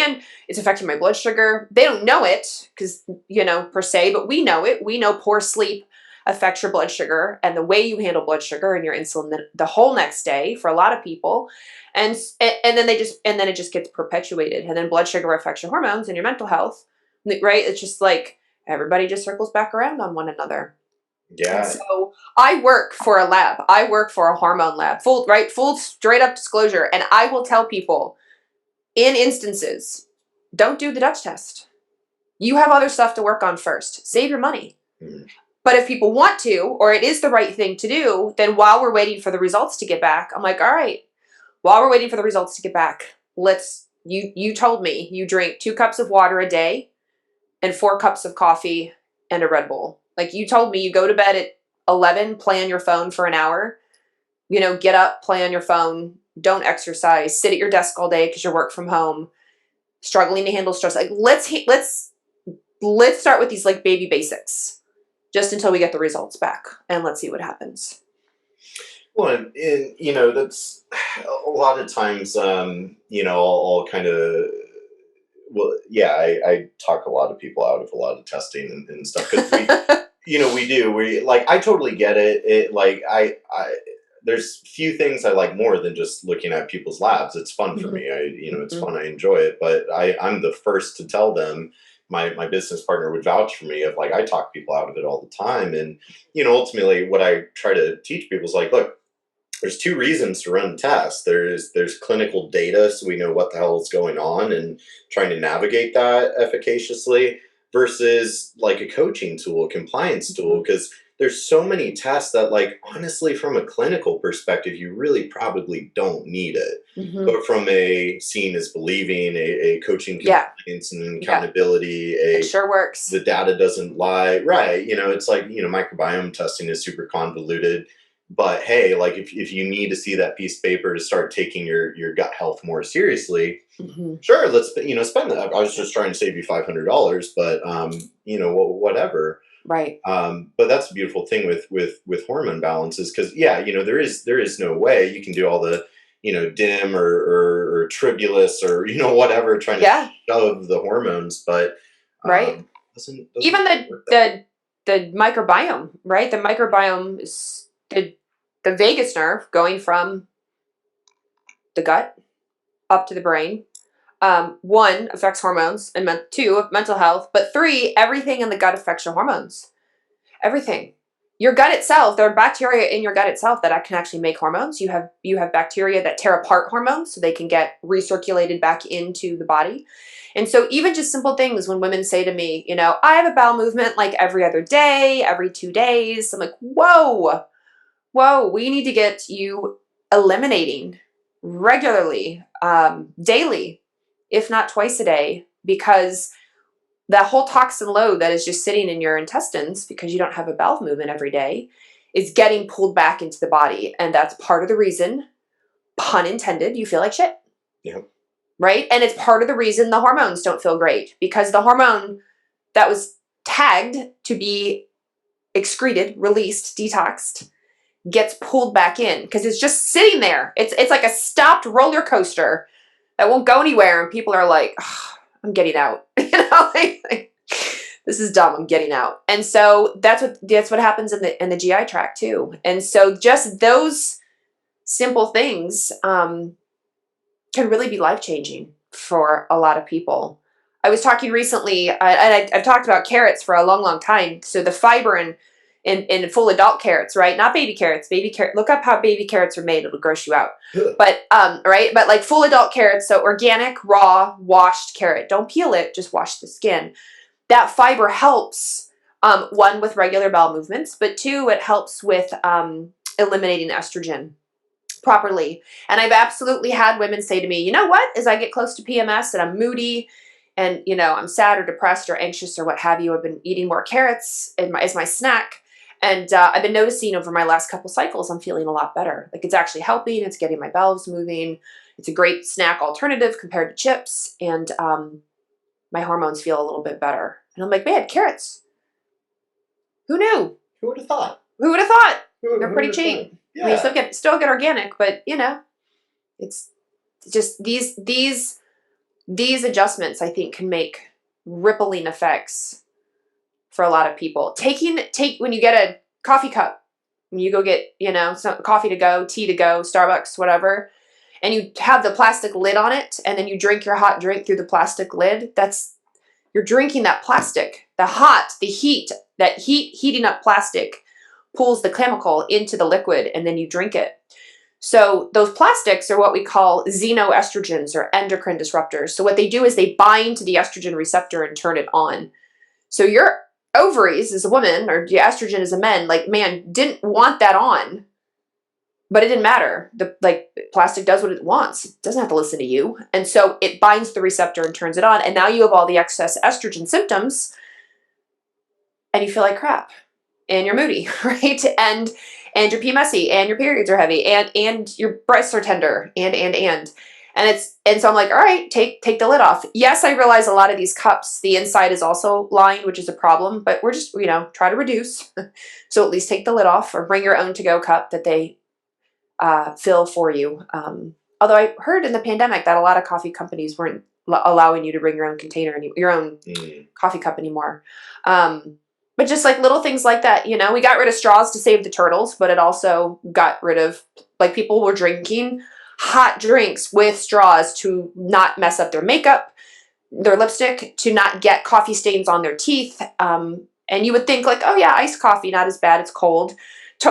my blood sugar. They don't know it because, you know, per se, but we know it. We know poor sleep affects your blood sugar and the way you handle blood sugar and your insulin the whole next day for a lot of people. And then it just gets perpetuated. And then blood sugar affects your hormones and your mental health, right? It's just like everybody just circles back around on one another. Yeah. And so I work for a lab. I work for a hormone lab. Full straight up disclosure. And I will tell people in instances, don't do the Dutch test. You have other stuff to work on first. Save your money. Mm-hmm. But if people want to, or it is the right thing to do, then while we're waiting for the results to get back, I'm like, all right, while we're waiting for the results to get back, you told me you drink 2 cups of water a day and 4 cups of coffee and a Red Bull. Like you told me you go to bed at 11, play on your phone for an hour, you know, get up, play on your phone, don't exercise, sit at your desk all day because you work from home, struggling to handle stress. Like let's start with these like baby basics just until we get the results back and let's see what happens. Well, and you know, that's a lot of times, you know, I'll kind of, well, yeah, I talk a lot of people out of a lot of testing and stuff because we, you know, I totally get it. There's few things I like more than just looking at people's labs. It's fun for me. It's fun. I enjoy it, but I'm the first to tell them. My business partner would vouch for me of like, I talk people out of it all the time. And, you know, ultimately what I try to teach people is like, look, there's 2 reasons to run tests. There's clinical data, so we know what the hell is going on and trying to navigate that efficaciously versus like a coaching tool, a compliance tool, because there's so many tests that like, honestly, from a clinical perspective, you really probably don't need it. Mm-hmm. But from a seeing is believing, a coaching compliance and accountability, it sure works. The data doesn't lie. Right. You know, it's like, you know, microbiome testing is super convoluted. But hey, like if you need to see that piece of paper to start taking your gut health more seriously, sure, let's, you know, spend that. I was just trying to save you $500, but you know, whatever. Right. But that's a beautiful thing with hormone balances because you know, there is no way you can do all the, you know, DIM or tribulus or, you know, whatever, trying to shove the hormones, but doesn't even the microbiome, right? The microbiome is the vagus nerve going from the gut up to the brain. 1 affects hormones and 2 mental health, but 3 everything in the gut affects your hormones. Everything. Your gut itself, there are bacteria in your gut itself that can actually make hormones. You have bacteria that tear apart hormones so they can get recirculated back into the body. And so even just simple things when women say to me, you know, I have a bowel movement like every other day, every 2 days. I'm like, whoa, we need to get you eliminating regularly, daily, if not twice a day, because that whole toxin load that is just sitting in your intestines because you don't have a bowel movement every day is getting pulled back into the body. And that's part of the reason, pun intended, you feel like shit. Yeah. Right? And it's part of the reason the hormones don't feel great because the hormone that was tagged to be excreted, released, detoxed, gets pulled back in because it's just sitting there. It's like a stopped roller coaster that won't go anywhere. And people are like, oh, I'm getting out. You know, like, this is dumb. I'm getting out. And so that's what happens in the GI tract too. And so just those simple things can really be life-changing for a lot of people. I was talking recently, I've talked about carrots for a long, long time. So the fiber in full adult carrots, right? Not baby carrots. Look up how baby carrots are made. It'll gross you out. But right? But like full adult carrots, so organic, raw, washed carrot. Don't peel it, just wash the skin. That fiber helps 1 with regular bowel movements, but 2, it helps with eliminating estrogen properly. And I've absolutely had women say to me, you know what, as I get close to PMS and I'm moody and, I'm sad or depressed or anxious or what have you, I've been eating more carrots as my snack. And I've been noticing over my last couple cycles, I'm feeling a lot better. Like it's actually helping. It's getting my bowels moving. It's a great snack alternative compared to chips. And my hormones feel a little bit better. And I'm like, man, carrots. Who knew? Who would have thought? Who would have thought? They're Who pretty would've cheap. thought? Yeah. I mean, still get organic, but it's just these adjustments I think can make rippling effects for a lot of people. When you get a coffee cup, when you go get, some coffee to go, tea to go, Starbucks, whatever, and you have the plastic lid on it, and then you drink your hot drink through the plastic lid, you're drinking that plastic, heating up plastic pulls the chemical into the liquid, and then you drink it. So those plastics are what we call xenoestrogens or endocrine disruptors. So what they do is they bind to the estrogen receptor and turn it on. So your ovaries as a woman or your estrogen as a man didn't want that on, but it didn't matter. Plastic does what it wants. It doesn't have to listen to you. And so it binds the receptor and turns it on. And now you have all the excess estrogen symptoms and you feel like crap and you're moody, right? And you're PMSy and your periods are heavy and your breasts are tender and so I'm like, all right, take the lid off. Yes, I realize a lot of these cups, the inside is also lined, which is a problem, but we're just, try to reduce. So at least take the lid off or bring your own to-go cup that they fill for you. Although I heard in the pandemic that a lot of coffee companies weren't allowing you to bring your own container, your own coffee cup anymore. But just like little things like that, we got rid of straws to save the turtles, but it also got rid of, people were drinking hot drinks with straws to not mess up their makeup, their lipstick, to not get coffee stains on their teeth. And you would think oh yeah, iced coffee, not as bad, it's cold.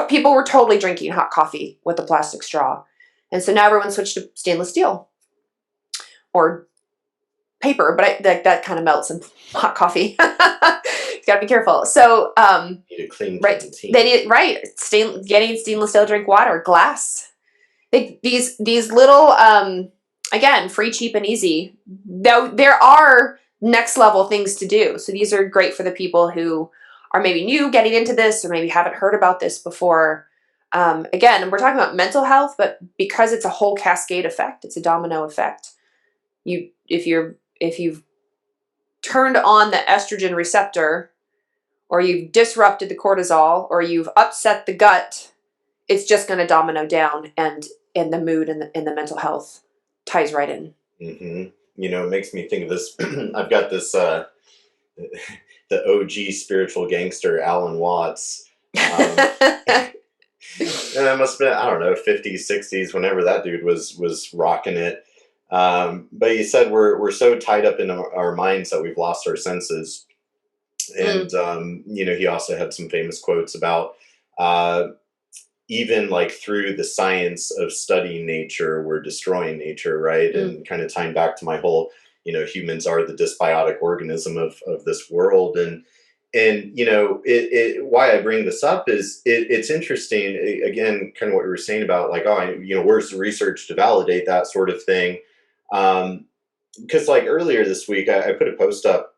People were totally drinking hot coffee with a plastic straw. And so now everyone switched to stainless steel or paper, but that kind of melts in hot coffee. You gotta be careful. So, need a clean right, canteen. they need getting stainless steel drink water, glass. These little, again, free, cheap, and easy. Though there are next level things to do. So these are great for the people who are maybe new getting into this or maybe haven't heard about this before. Again, we're talking about mental health, but because it's a whole cascade effect, it's a domino effect. If you've turned on the estrogen receptor, or you've disrupted the cortisol, or you've upset the gut, it's just going to domino down, and the mood and the mental health ties right in. Mm-hmm. It makes me think of this. I've got this the OG spiritual gangster Alan Watts. And that must have been, I don't know, 50s, 60s, whenever that dude was rocking it. But he said we're so tied up in our minds that we've lost our senses. And, he also had some famous quotes about even through the science of studying nature, we're destroying nature, right? And kind of tying back to my whole, humans are the dysbiotic organism of this world. And why I bring this up is it's interesting, again, kind of what we were saying about where's the research to validate that sort of thing? Because earlier this week, I put a post up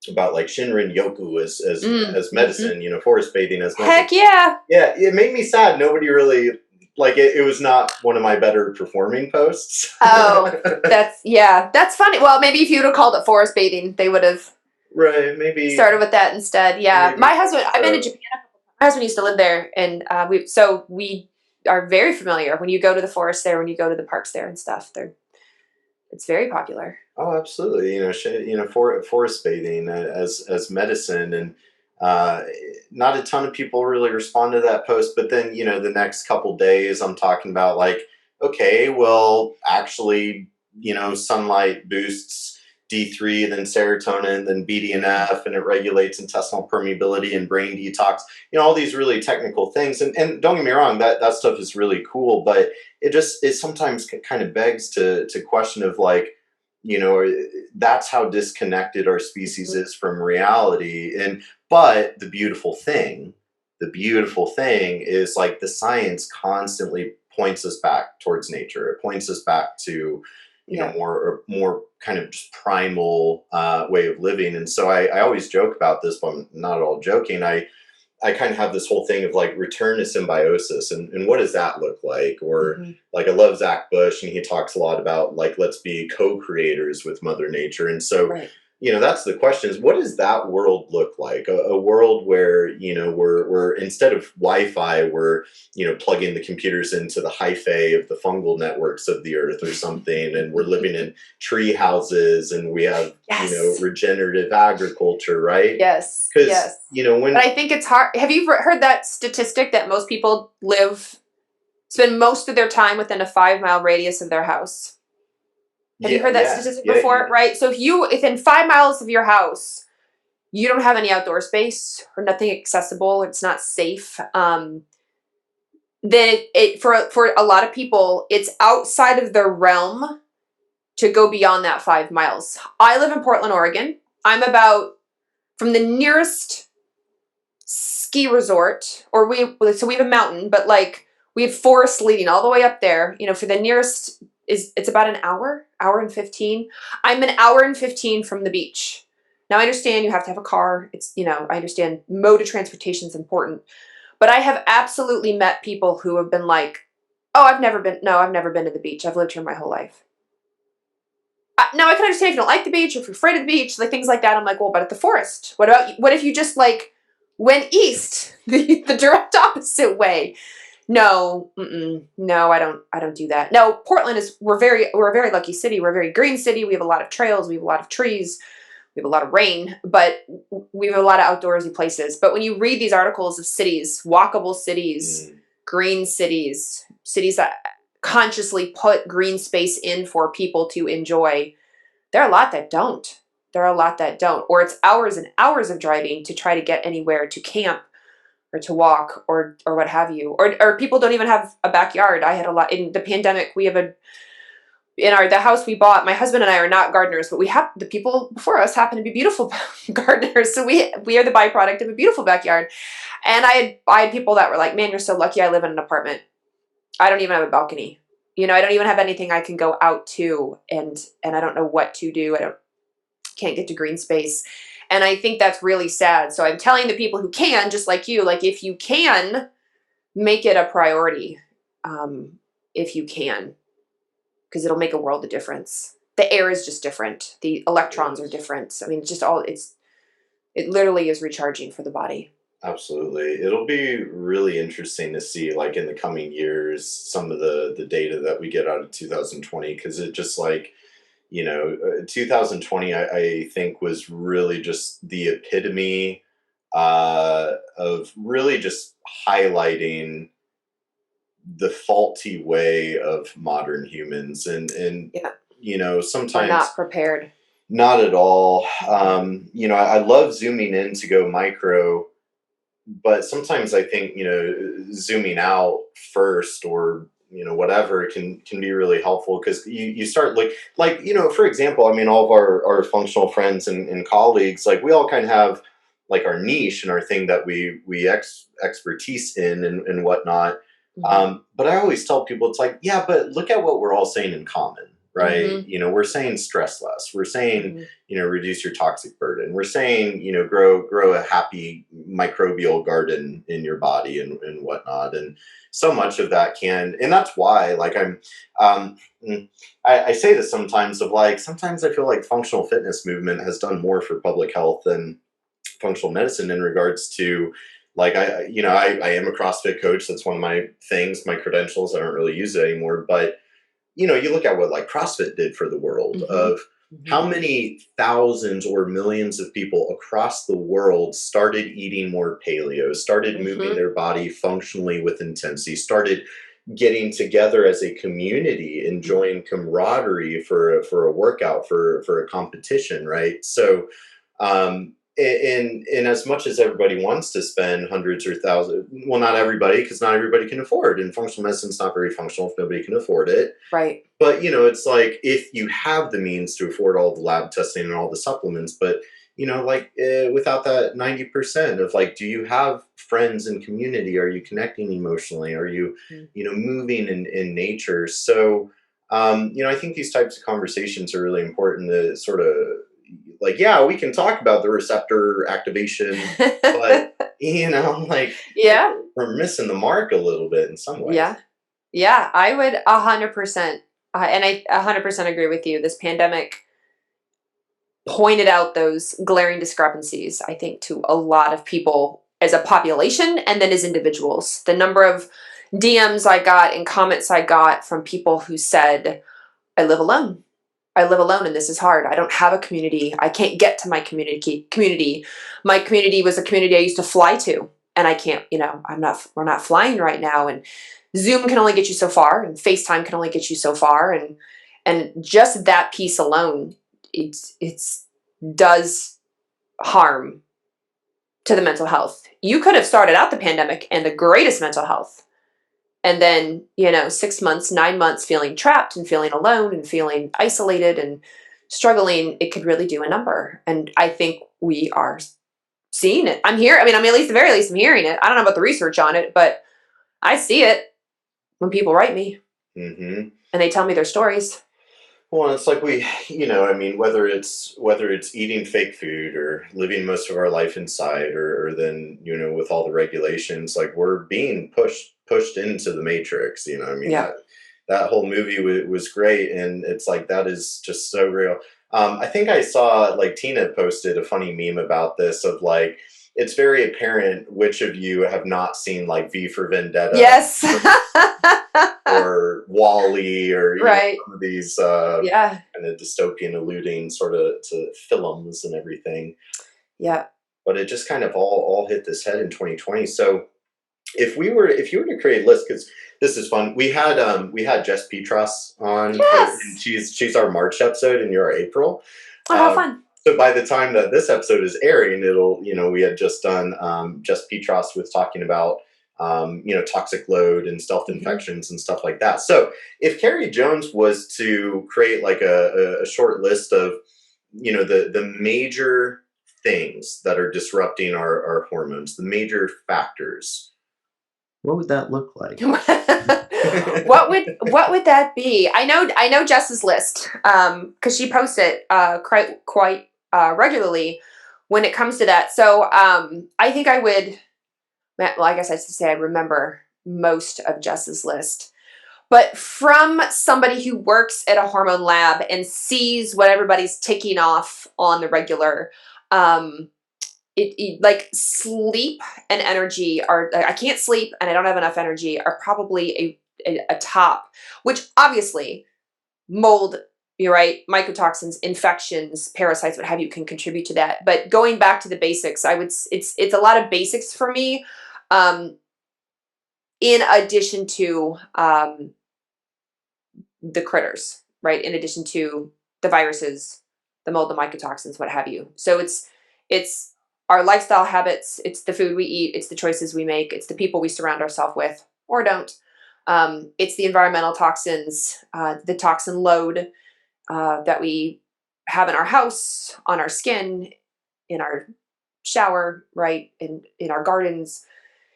about Shinrin Yoku as medicine, forest bathing as medicine. Heck yeah. Yeah, it made me sad. Nobody really it was not one of my better performing posts. Oh, that's funny. Well, maybe if you would have called it forest bathing, they would have maybe started with that instead. Yeah. My husband, I've been to Japan. My husband used to live there, and we are very familiar when you go to the forest there, when you go to the parks there and stuff. It's very popular. Oh, absolutely. Forest bathing as medicine, and not a ton of people really respond to that post. But then, the next couple days, I'm talking about okay, well, actually, sunlight boosts D3, then serotonin, then BDNF, and it regulates intestinal permeability and brain detox. All these really technical things. And don't get me wrong, that stuff is really cool, but it sometimes kind of begs to question of that's how disconnected our species is from reality. But the beautiful thing the beautiful thing is like the science constantly points us back towards nature. It points us back to, Yeah. more kind of just primal way of living. And so I always joke about this, but I'm not at all joking. I kind of have this whole thing of like return to symbiosis, and what does that look like? Or like I love Zach Bush, and he talks a lot about like, let's be co-creators with Mother Nature. And so, Right. that's the question, is what does that world look like? A world where, we're instead of Wi-Fi, we're, plugging the computers into the hyphae of the fungal networks of the earth or something, and we're living in tree houses, and we have, Yes. regenerative agriculture, right? Yes. Because, Yes. when... But I think it's hard. Have you heard that statistic that most people spend most of their time within a 5-mile radius of their house? Have you heard that statistic before? Right. So if within 5 miles of your house, you don't have any outdoor space or nothing accessible, it's not safe, then it for a lot of people, it's outside of their realm to go beyond that 5 miles. I live in Portland, Oregon. I'm about from the nearest ski resort, or so we have a mountain, but like we have forest leading all the way up there. For the nearest it's about an hour and 15. I'm an hour and 15 from the beach. Now I understand you have to have a car. It's, I understand mode of transportation is important, but I have absolutely met people who have been like, oh, I've never been to the beach. I've lived here my whole life. Now I can understand if you don't like the beach, or if you're afraid of the beach, like things like that. I'm like, well, but at the forest, what if you just like went east, the direct opposite way? No, no, I don't do that. No, Portland we're a very lucky city. We're a very green city. We have a lot of trails. We have a lot of trees. We have a lot of rain, but we have a lot of outdoorsy places. But when you read these articles of cities, walkable cities, green cities, cities that consciously put green space in for people to enjoy, there are a lot that don't. Or it's hours and hours of driving to try to get anywhere to camp or to walk or what have you. Or people don't even have a backyard. I had a lot in the pandemic. We have the house we bought. My husband and I are not gardeners, but the people before us happen to be beautiful gardeners. So we are the byproduct of a beautiful backyard. And I had people that were like, "Man, you're so lucky. I live in an apartment. I don't even have a balcony. I don't even have anything I can go out to, and I don't know what to do. Can't get to green space." And I think that's really sad. So I'm telling the people who can, just like you, like if you can, make it a priority. If you can, because it'll make a world of difference. The air is just different. The electrons are different. I mean, it literally is recharging for the body. Absolutely. It'll be really interesting to see, like, in the coming years, some of the data that we get out of 2020, because it just like, 2020, I think, was really just the epitome of really just highlighting the faulty way of modern humans. And sometimes they're not prepared. Not at all. I love zooming in to go micro, but sometimes I think, zooming out first, or whatever, can be really helpful, because you start like for example, I mean, all of our functional friends and colleagues, like we all kind of have like our niche and our thing that we expertise in and whatnot. But I always tell people, it's like, yeah, but look at what we're all saying in common, right? We're saying stress less. We're saying, reduce your toxic burden. We're saying, grow a happy microbial garden in your body and whatnot. And so much of that and that's why, like, I say this sometimes, of like, sometimes I feel like functional fitness movement has done more for public health than functional medicine, in regards to, like, I am a CrossFit coach. That's one of my things, my credentials. I don't really use it anymore, but you look at what like CrossFit did for the world, of how many thousands or millions of people across the world started eating more paleo, started moving their body functionally with intensity, started getting together as a community, enjoying camaraderie for a workout, for a competition, right? So, in as much as everybody wants to spend hundreds or thousands, well, not everybody, because not everybody can afford, and functional medicine's not very functional if nobody can afford it. Right. But, it's like, if you have the means to afford all the lab testing and all the supplements, but, without that 90% of like, do you have friends and community? Are you connecting emotionally? Are you, Mm. moving in nature? So, I think these types of conversations are really important to sort of like, yeah, we can talk about the receptor activation, but, like Yeah. we're missing the mark a little bit in some ways. Yeah. Yeah. I would 100%, and I 100% agree with you. This pandemic pointed out those glaring discrepancies, I think, to a lot of people as a population and then as individuals. The number of DMs I got and comments I got from people who said, I live alone. I live alone and this is hard. I don't have a community. I can't get to my community. My community was a community I used to fly to, and I can't, we're not flying right now, and Zoom can only get you so far, and FaceTime can only get you so far, and just that piece alone, it's does harm to the mental health. You could have started out the pandemic and the greatest mental health, and then 6 months, 9 months feeling trapped and feeling alone and feeling isolated and struggling. It could really do a number, and I think we are seeing it. I'm here. I mean, at least the very least I'm hearing it. I don't know about the research on it, but I see it when people write me Mm-hmm. and they tell me their stories. Well, it's like whether it's eating fake food or living most of our life inside, or then with all the regulations, like we're being pushed into the matrix. Yeah. That whole movie was great, and it's like that is just so real. I think I saw like Tina posted a funny meme about this of like it's very apparent which of you have not seen like V for Vendetta Yes. or Wall-E, or Right. some of these Yeah. kind of dystopian alluding sort of to films and everything. Yeah. But it just kind of all hit this head in 2020. So if you were to create lists, because this is fun, we had Jess Petras on, and Yes. she's our March episode and you're our April. Oh, how fun. So by the time that this episode is airing, it'll, we had just done Jess Petras with talking about toxic load and stealth infections and stuff like that. So if Kerry Jones was to create like a short list of, the major things that are disrupting our hormones, the major factors, what would that look like? What would that be? I know Jess's list, because she posts it quite regularly when it comes to that. So I think I would. Well, I guess I should say I remember most of Jess's list, but from somebody who works at a hormone lab and sees what everybody's ticking off on the regular. Like sleep and energy are, I can't sleep and I don't have enough energy are probably a top, which obviously mold, you're right, mycotoxins, infections, parasites, what have you, can contribute to that. But going back to the basics, it's a lot of basics for me, in addition to the critters, right? In addition to the viruses, the mold, the mycotoxins, what have you. So it's our lifestyle habits, it's the food we eat, it's the choices we make, it's the people we surround ourselves with or don't. It's the environmental toxins, the toxin load that we have in our house, on our skin, in our shower, right? In our gardens.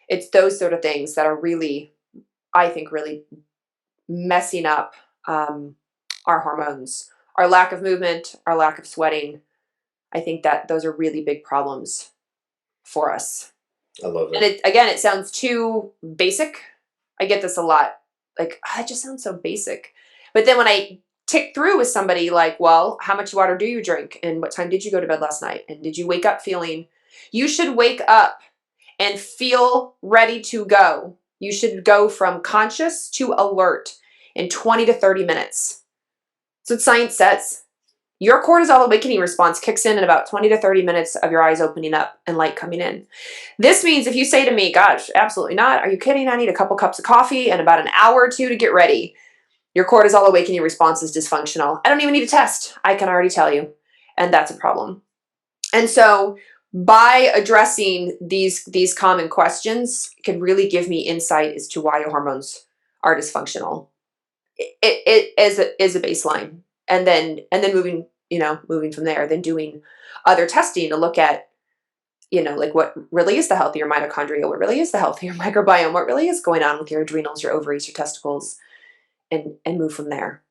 It's those sort of things that are really, I think, really messing up our hormones, our lack of movement, our lack of sweating. I think that those are really big problems for us. I love it. And it sounds too basic. I get this a lot. Like, that just sounds so basic. But then when I tick through with somebody like, well, how much water do you drink? And what time did you go to bed last night? And did you wake up feeling? You should wake up and feel ready to go. You should go from conscious to alert in 20 to 30 minutes. That's what science says. Your cortisol awakening response kicks in about 20 to 30 minutes of your eyes opening up and light coming in. This means if you say to me, gosh, absolutely not. Are you kidding? I need a couple cups of coffee and about an hour or two to get ready. Your cortisol awakening response is dysfunctional. I don't even need a test. I can already tell you. And that's a problem. And so by addressing these common questions, it can really give me insight as to why your hormones are dysfunctional. It is a baseline. And then moving, moving from there, then doing other testing to look at, like what really is the health of your mitochondria, what really is the health of your microbiome, what really is going on with your adrenals, your ovaries, your testicles, and move from there.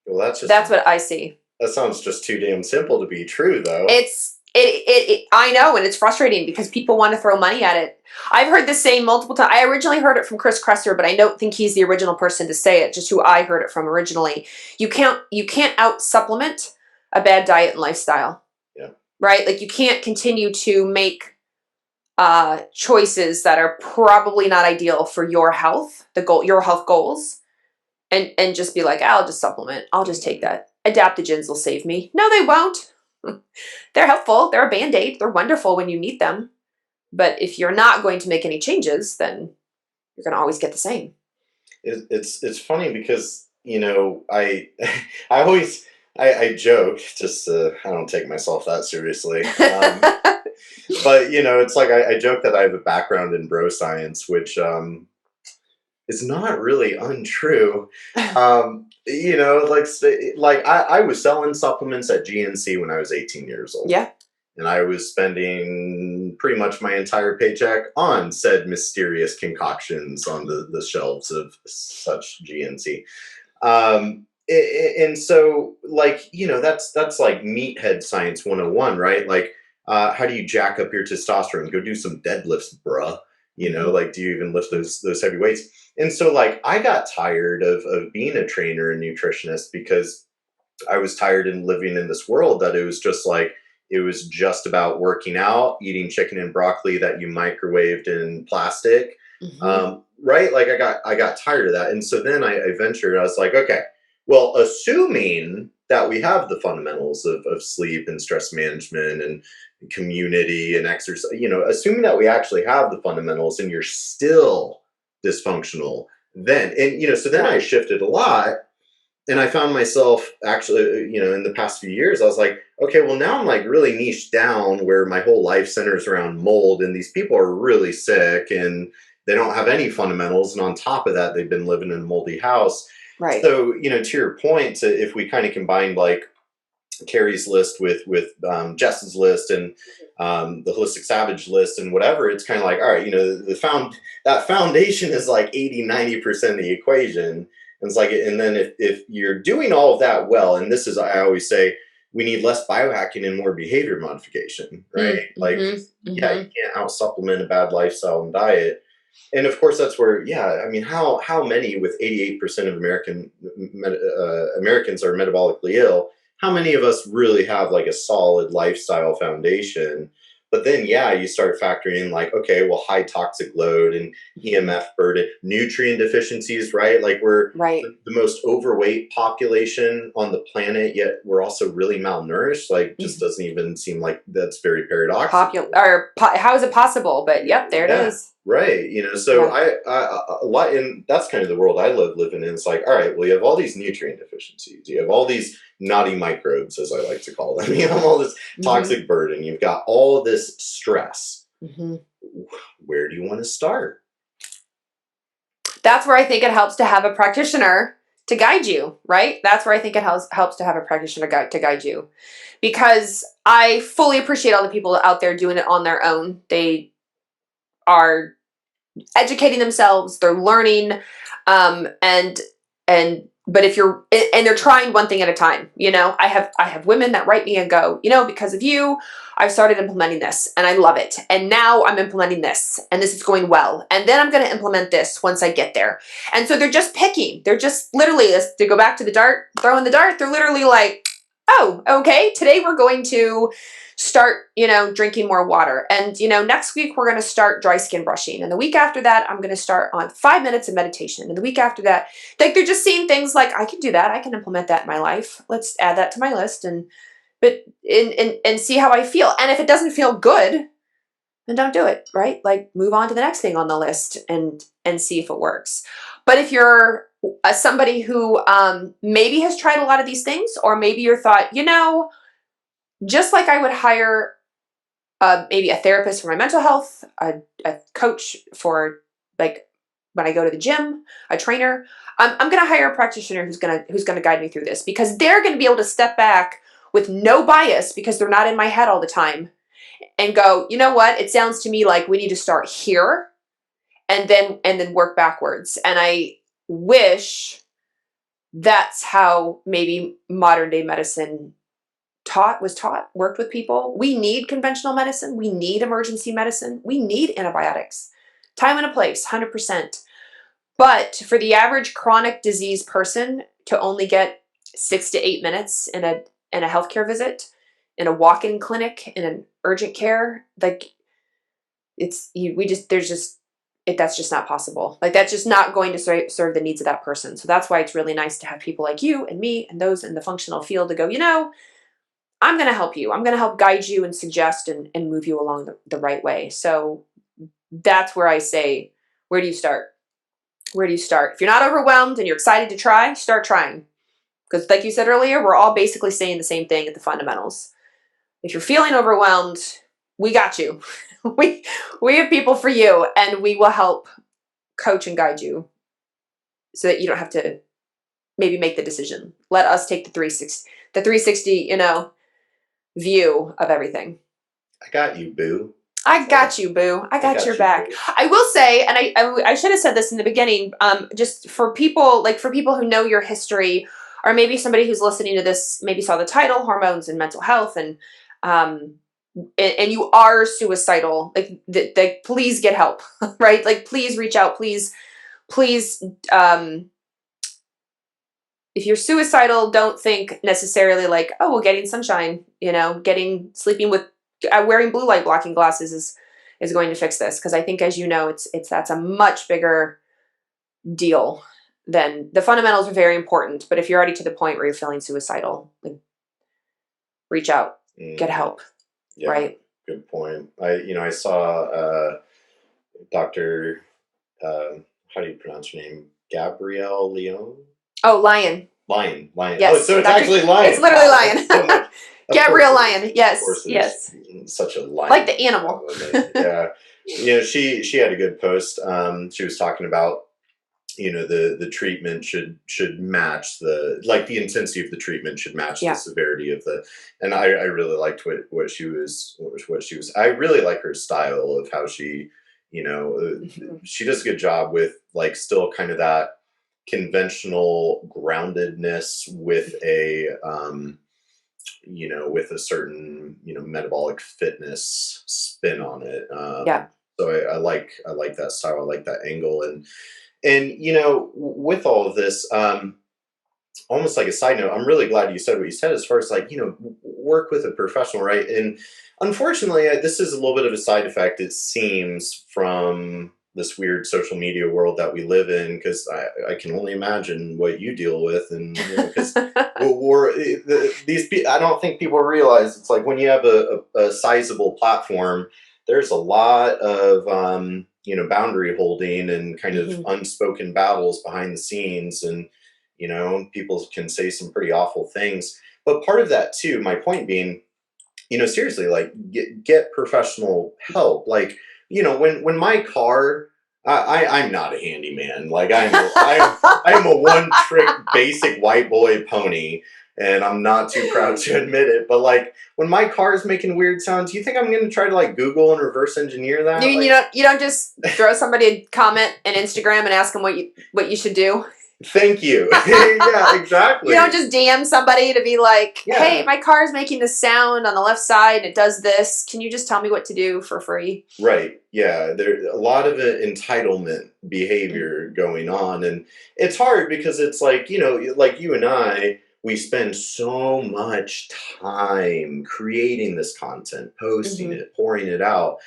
Well, that's what I see. That sounds just too damn simple to be true, though. I know, and it's frustrating because people want to throw money at it. I've heard this saying multiple times. I originally heard it from Chris Kresser, but I don't think he's the original person to say it, just who I heard it from originally. You can't out supplement a bad diet and lifestyle. Yeah. Right? Like you can't continue to make choices that are probably not ideal for your health, your health goals, and just be like, I'll just supplement. I'll just take that. Adaptogens will save me. No, they won't. They're helpful. They're a Band-Aid. They're wonderful when you need them. But if you're not going to make any changes, then you're going to always get the same. It's funny because, I always joke, just I don't take myself that seriously. But, it's like I joke that I have a background in bro science, which is not really untrue. I was selling supplements at GNC when I was 18 years old. Yeah. And I was spending pretty much my entire paycheck on said mysterious concoctions on the shelves of such GNC. And so, that's like meathead science 101, right? Like, how do you jack up your testosterone? Go do some deadlifts, bruh. Do you even lift those heavy weights? And so, I got tired of being a trainer and nutritionist because I was tired and living in this world that it was just about working out, eating chicken and broccoli that you microwaved in plastic, right? Like I got tired of that. And so then I ventured, I was like, okay, well, assuming that we have the fundamentals of sleep and stress management and community and exercise, assuming that we actually have the fundamentals and you're still dysfunctional, then I shifted a lot. And I found myself actually, in the past few years, I was like, okay, well, now I'm really niched down where my whole life centers around mold, and these people are really sick and they don't have any fundamentals. And on top of that, they've been living in a moldy house. Right. So, to your point, if we kind of combined Kerry's list with Jess's list and the Holistic Savage list and whatever, it's kind of like, all right, that foundation is 80-90% of the equation. And it's and then if you're doing all of that well, and this is, I always say, we need less biohacking and more behavior modification, right? You can't out supplement a bad lifestyle and diet. And of course, that's where, how many, with 88% of Americans are metabolically ill, how many of us really have a solid lifestyle foundation? But then, you start factoring in okay, well, high toxic load and EMF burden, nutrient deficiencies, right? We're the most overweight population on the planet, yet we're also really malnourished. Just doesn't even seem like that's very paradoxical. How is it possible? But yep, there it is. Right. So I a lot, and that's kind of the world I living in. It's all right, well, you have all these nutrient deficiencies. You have all these naughty microbes, as I like to call them. You have all this toxic burden. You've got all this stress. Where do you want to start? That's where I think it helps to have a practitioner to guide you, right? That's where I think it helps to have a practitioner to guide you. Because I fully appreciate all the people out there doing it on their own. They are educating themselves, they're learning, but if you're, and they're trying one thing at a time, I have women that write me and go, because of you, I've started implementing this and I love it. And now I'm implementing this and this is going well. And then I'm going to implement this once I get there. And so they're just picking, they're just literally, to go back to the dart, throwing the dart, they're literally like, oh, okay, today we're going to start, drinking more water. And, next week we're going to start dry skin brushing. And the week after that, I'm going to start on 5 minutes of meditation. And the week after that, they're just seeing things like, I can do that. I can implement that in my life. Let's add that to my list and see how I feel. And if it doesn't feel good, then don't do it, right? Move on to the next thing on the list and see if it works. But if you're somebody who maybe has tried a lot of these things, or maybe you're thought, just like I would hire maybe a therapist for my mental health, a coach for when I go to the gym, a trainer, I'm going to hire a practitioner who's going to guide me through this, because they're going to be able to step back with no bias because they're not in my head all the time, and go, you know what? It sounds to me like we need to start here and then work backwards. And I wish that's how maybe modern day medicine worked with people. We need conventional medicine. We need emergency medicine. We need antibiotics. Time and a place, 100%. But for the average chronic disease person to only get 6 to 8 minutes in a healthcare visit, in a walk-in clinic, in an urgent care, like that's just not possible. Like that's just not going to serve the needs of that person. So that's why it's really nice to have people like you and me and those in the functional field to go, I'm going to help you. I'm going to help guide you and suggest and move you along the right way. So that's where I say, where do you start? Where do you start? If you're not overwhelmed and you're excited to try, start trying. Because like you said earlier, we're all basically saying the same thing at the fundamentals. If you're feeling overwhelmed, we got you. we have people for you, and we will help coach and guide you so that you don't have to maybe make the decision. Let us take the 360, view of everything. I got you, boo. I got you, boo. I got your back. Boo. I will say, and I should have said this in the beginning, just for people who know your history, or maybe somebody who's listening to this, maybe saw the title, Hormones and Mental Health, and you are suicidal, like please get help, right? Like, please reach out, please, if you're suicidal, don't think necessarily like, oh, well, getting sunshine, sleeping with, wearing blue light blocking glasses is going to fix this. Because I think, as you know, that's a much bigger deal than the fundamentals are very important. But if you're already to the point where you're feeling suicidal, like, reach out, get help. Yeah, right. Good point. I saw Dr. How do you pronounce your name? Gabrielle Leon? Oh, Lion. Lion. Yes. Oh, so it's actually Lion. It's literally Lion. Gabrielle Lion. Yes. Such a lion. Like the animal. Yeah. She had a good post. She was talking about, the treatment should match the intensity of the treatment should match the severity of and I really liked what she was. I really like her style of how she, she does a good job with still kind of that conventional groundedness with a with a certain metabolic fitness spin on it. So I like that style. I like that angle, and with all of this, almost like a side note, I'm really glad you said what you said as far as work with a professional, right? And unfortunately, this is a little bit of a side effect, it seems, from this weird social media world that we live in, because I can only imagine what you deal with, and because these people, I don't think people realize it's like when you have a sizable platform, there's a lot of boundary holding and kind of unspoken battles behind the scenes, and people can say some pretty awful things. But part of that too, my point being, seriously, get professional help. When my car, I'm not a handyman. I'm a one trick basic white boy pony, and I'm not too proud to admit it. But when my car is making weird sounds, you think I'm going to try to Google and reverse engineer that? You don't just throw somebody a comment on Instagram and ask them what you should do. Thank you. Yeah, exactly. You don't just DM somebody to be like, hey, my car is making this sound on the left side. It does this. Can you just tell me what to do for free? Right. Yeah. There's a lot of entitlement behavior going on. And it's hard because it's like you and I, we spend so much time creating this content, posting it, pouring it out.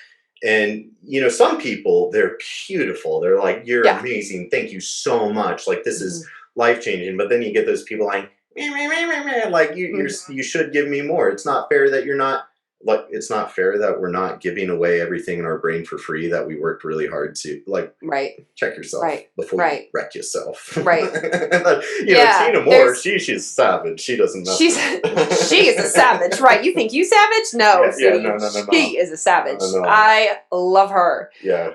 And, some people, they're beautiful. They're like, you're amazing. Thank you so much. This is life-changing. But then you get those people you should give me more. It's not fair that you're not, it's not fair that we're not giving away everything in our brain for free that we worked really hard to, check yourself before you wreck yourself. Right. Tina Moore, she's savage. She doesn't know. She is a savage, right? You think you savage? No, no. She is a savage. No. I love her. Yeah.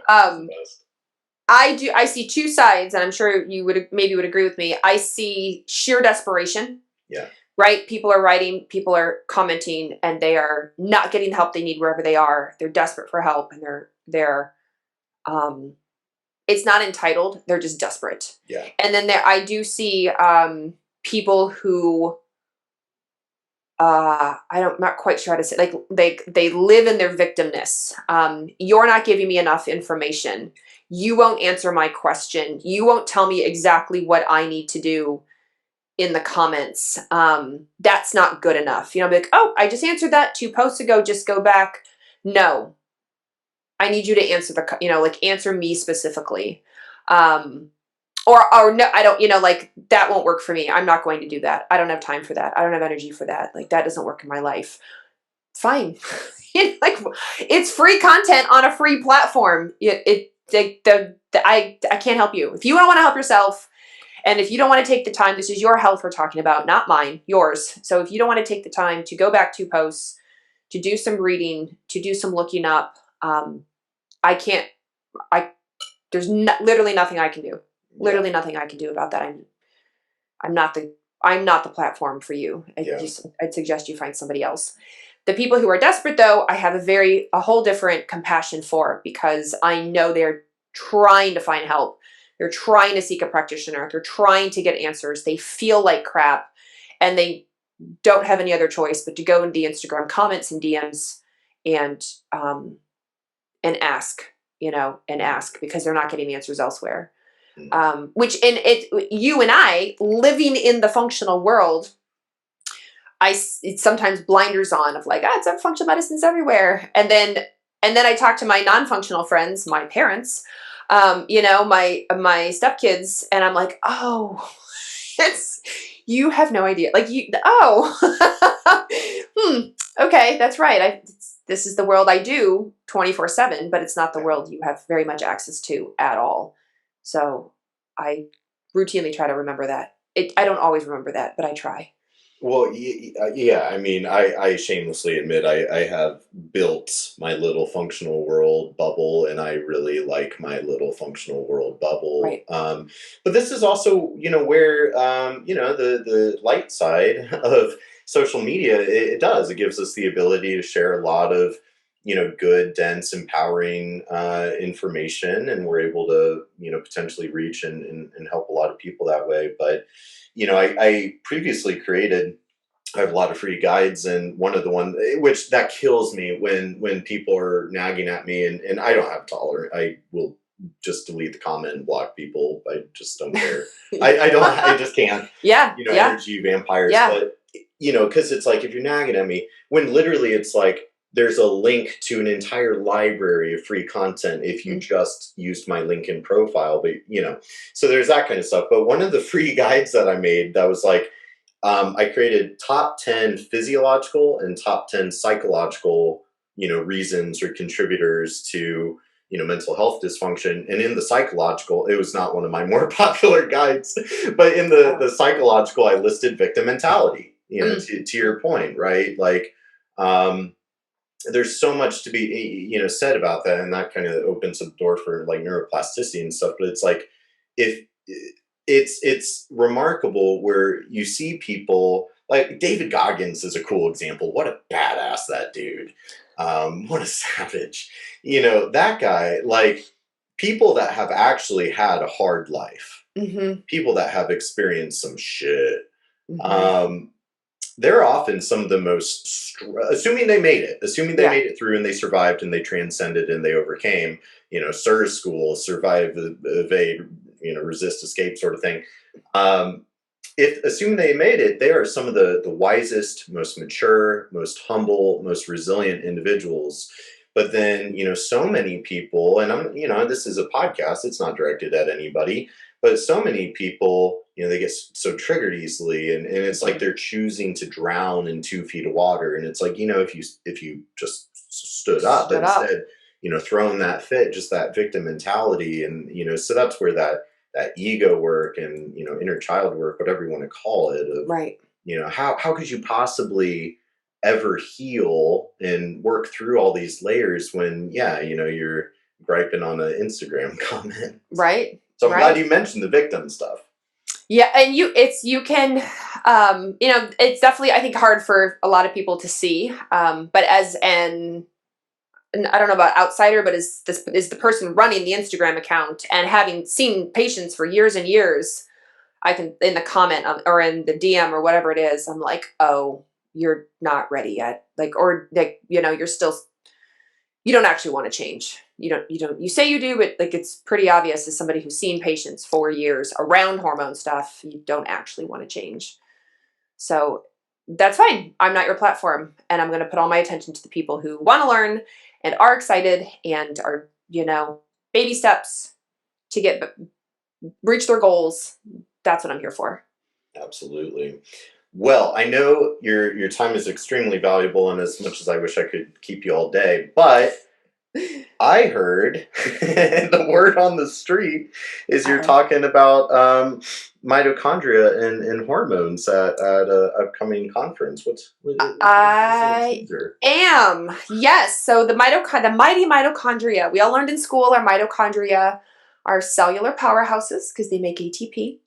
I see two sides, and I'm sure you would agree with me. I see sheer desperation. Yeah. right? People are writing, people are commenting, and they are not getting the help they need wherever they are. They're desperate for help, and they're it's not entitled. They're just desperate. Yeah. And then I do see people who I'm not quite sure how to say, like they live in their victimness. You're not giving me enough information. You won't answer my question. You won't tell me exactly what I need to do in the comments. That's not good enough. You know, like, oh, I just answered that 2 posts ago. Just go back. No, I need you to answer like answer me specifically. Or no, I don't, like that won't work for me. I'm not going to do that. I don't have time for that. I don't have energy for that. Like that doesn't work in my life. Fine. Like it's free content on a free platform. I can't help you. If you don't want to help yourself, and if you don't want to take the time, this is your health we're talking about, not mine, yours. So if you don't want to take the time to go back 2 posts, to do some reading, to do some looking up, there's literally nothing I can do. Literally nothing I can do about that. I'm not the platform for you. I'd suggest you find somebody else. The people who are desperate, though, I have a whole different compassion for, because I know they're trying to find help. They're trying to seek a practitioner. They're trying to get answers. They feel like crap, and they don't have any other choice but to go into the Instagram comments and DMs and ask, because they're not getting the answers elsewhere. You and I living in the functional world, it's sometimes blinders on of like, it's functional medicine's everywhere. And then I talk to my non-functional friends, my parents, my stepkids, and I'm like, oh, you have no idea. Like okay, that's right. This is the world I do 24/7, but it's not the world you have very much access to at all. So I routinely try to remember that. I don't always remember that, but I try. Well, yeah. I mean, I shamelessly admit I have built my little functional world bubble, and I really like my little functional world bubble. Right. But this is also, where the light side of social media, it gives us the ability to share a lot of good, dense, empowering information, and we're able to potentially reach and help a lot of people that way. But I previously I have a lot of free guides, and one of the ones which that kills me when people are nagging at me, and I don't have tolerance. I will just delete the comment and block people. I just don't care. I just can't. Yeah. Energy vampires. Yeah. But because it's like, if you're nagging at me, when literally it's like, there's a link to an entire library of free content if you just used my LinkedIn profile. But so there's that kind of stuff. But one of the free guides that I made, that was like, I created top 10 physiological and top 10 psychological reasons or contributors to mental health dysfunction. And in the psychological, it was not one of my more popular guides, but in the psychological, I listed victim mentality. To your point, right? Like, there's so much to be said about that, and that kind of opens the door for like neuroplasticity and stuff. But it's like, if it's remarkable where you see people like David Goggins is a cool example. What a badass that dude. What a savage. That guy, like, people that have actually had a hard life, people that have experienced some shit, they're often some of the most, assuming they made it through and they survived and they transcended and they overcame, SIRS school, survive, evade, resist, escape sort of thing. If assuming they made it, they are some of the wisest, most mature, most humble, most resilient individuals. But then, so many people, and I'm, this is a podcast, it's not directed at anybody, but so many people, they get so triggered easily, and it's like they're choosing to drown in 2 feet of water. And it's like, if you just stood up instead, throwing that fit, just that victim mentality. And, so that's where that ego work and, inner child work, whatever you want to call it, of, right. How could you possibly ever heal and work through all these layers when, you're griping on an Instagram comment. Right. So I'm glad you mentioned the victim stuff. Yeah, and you can, it's definitely, I think, hard for a lot of people to see. But as and I don't know about outsider, but as this is the person running the Instagram account and having seen patients for years and years, I can, in the comment or in the DM or whatever it is, I'm like, oh, you're not ready yet. Like, or like, you're still, you don't actually want to change. You say you do, but like, it's pretty obvious as somebody who's seen patients for years around hormone stuff, you don't actually want to change. So that's fine. I'm not your platform. And I'm going to put all my attention to the people who want to learn and are excited and are, baby steps to reach their goals. That's what I'm here for. Absolutely. Well, I know your time is extremely valuable, and as much as I wish I could keep you all day, but I heard the word on the street is you're talking about mitochondria and hormones at a upcoming conference. I am. Yes. So the mighty mitochondria. We all learned in school our mitochondria are cellular powerhouses because they make ATP.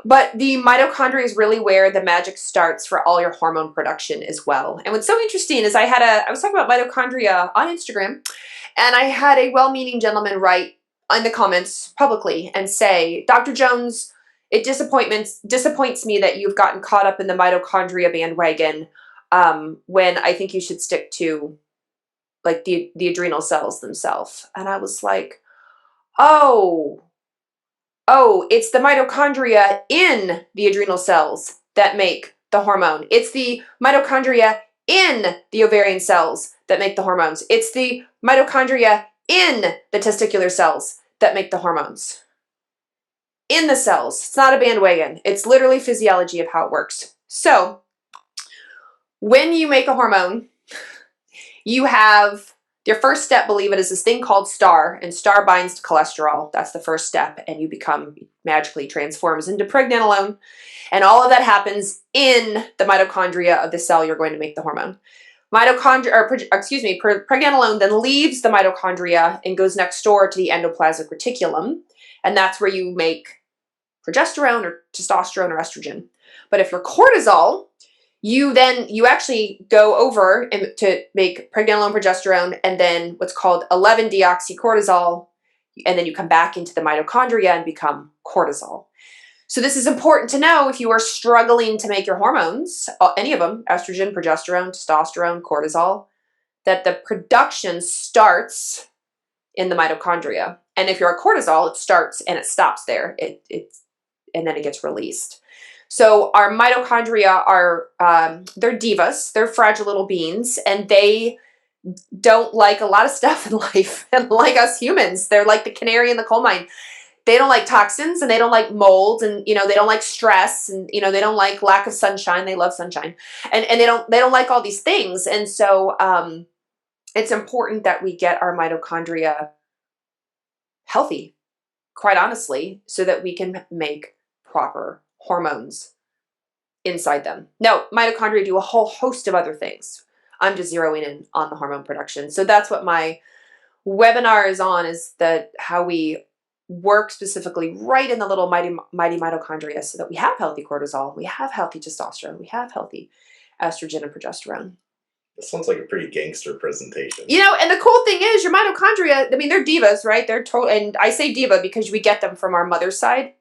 But the mitochondria is really where the magic starts for all your hormone production as well. And what's so interesting is I was talking about mitochondria on Instagram, and I had a well-meaning gentleman write in the comments publicly and say, Dr. Jones, it disappoints me that you've gotten caught up in the mitochondria bandwagon, when I think you should stick to like the adrenal cells themselves. And I was like, oh, it's the mitochondria in the adrenal cells that make the hormone. It's the mitochondria in the ovarian cells that make the hormones. It's the mitochondria in the testicular cells that make the hormones. In the cells. It's not a bandwagon. It's literally physiology of how it works. So, when you make a hormone, you have your first step, believe it, is this thing called STAR, and STAR binds to cholesterol. That's the first step, and you magically transforms into pregnenolone, and all of that happens in the mitochondria of the cell you're going to make the hormone. Pregnenolone then leaves the mitochondria and goes next door to the endoplasmic reticulum, and that's where you make progesterone or testosterone or estrogen. But if you're cortisol, you actually go over to make pregnenolone, progesterone, and then what's called 11-deoxycortisol, and then you come back into the mitochondria and become cortisol. So this is important to know if you are struggling to make your hormones, any of them, estrogen, progesterone, testosterone, cortisol, that the production starts in the mitochondria. And if you're a cortisol, it starts and it stops there. And then it gets released. So our mitochondria are, they're divas, they're fragile little beings, and they don't like a lot of stuff in life. And like us humans, they're like the canary in the coal mine. They don't like toxins, and they don't like mold, and they don't like stress, and they don't like lack of sunshine. They love sunshine, and they don't like all these things. And so it's important that we get our mitochondria healthy, quite honestly, so that we can make proper hormones inside them. Now, mitochondria do a whole host of other things. I'm just zeroing in on the hormone production. So that's what my webinar is on, is that how we work specifically right in the little mighty mitochondria so that we have healthy cortisol, we have healthy testosterone, we have healthy estrogen and progesterone. That sounds like a pretty gangster presentation. And the cool thing is your mitochondria, I mean, they're divas, right? They're and I say diva because we get them from our mother's side,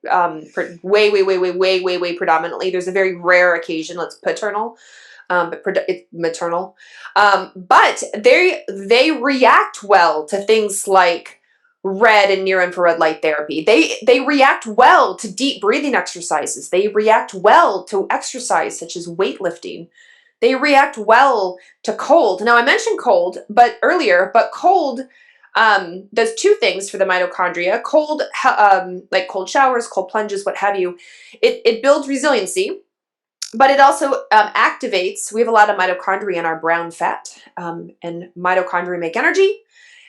way predominantly. There's a very rare occasion, it's paternal, but it's maternal. But they react well to things like red and near infrared light therapy. They react well to deep breathing exercises. They react well to exercise such as weightlifting. They react well to cold. Now, I mentioned cold earlier, but cold does two things for the mitochondria. Cold, like cold showers, cold plunges, what have you, it builds resiliency, but it also activates. We have a lot of mitochondria in our brown fat, and mitochondria make energy,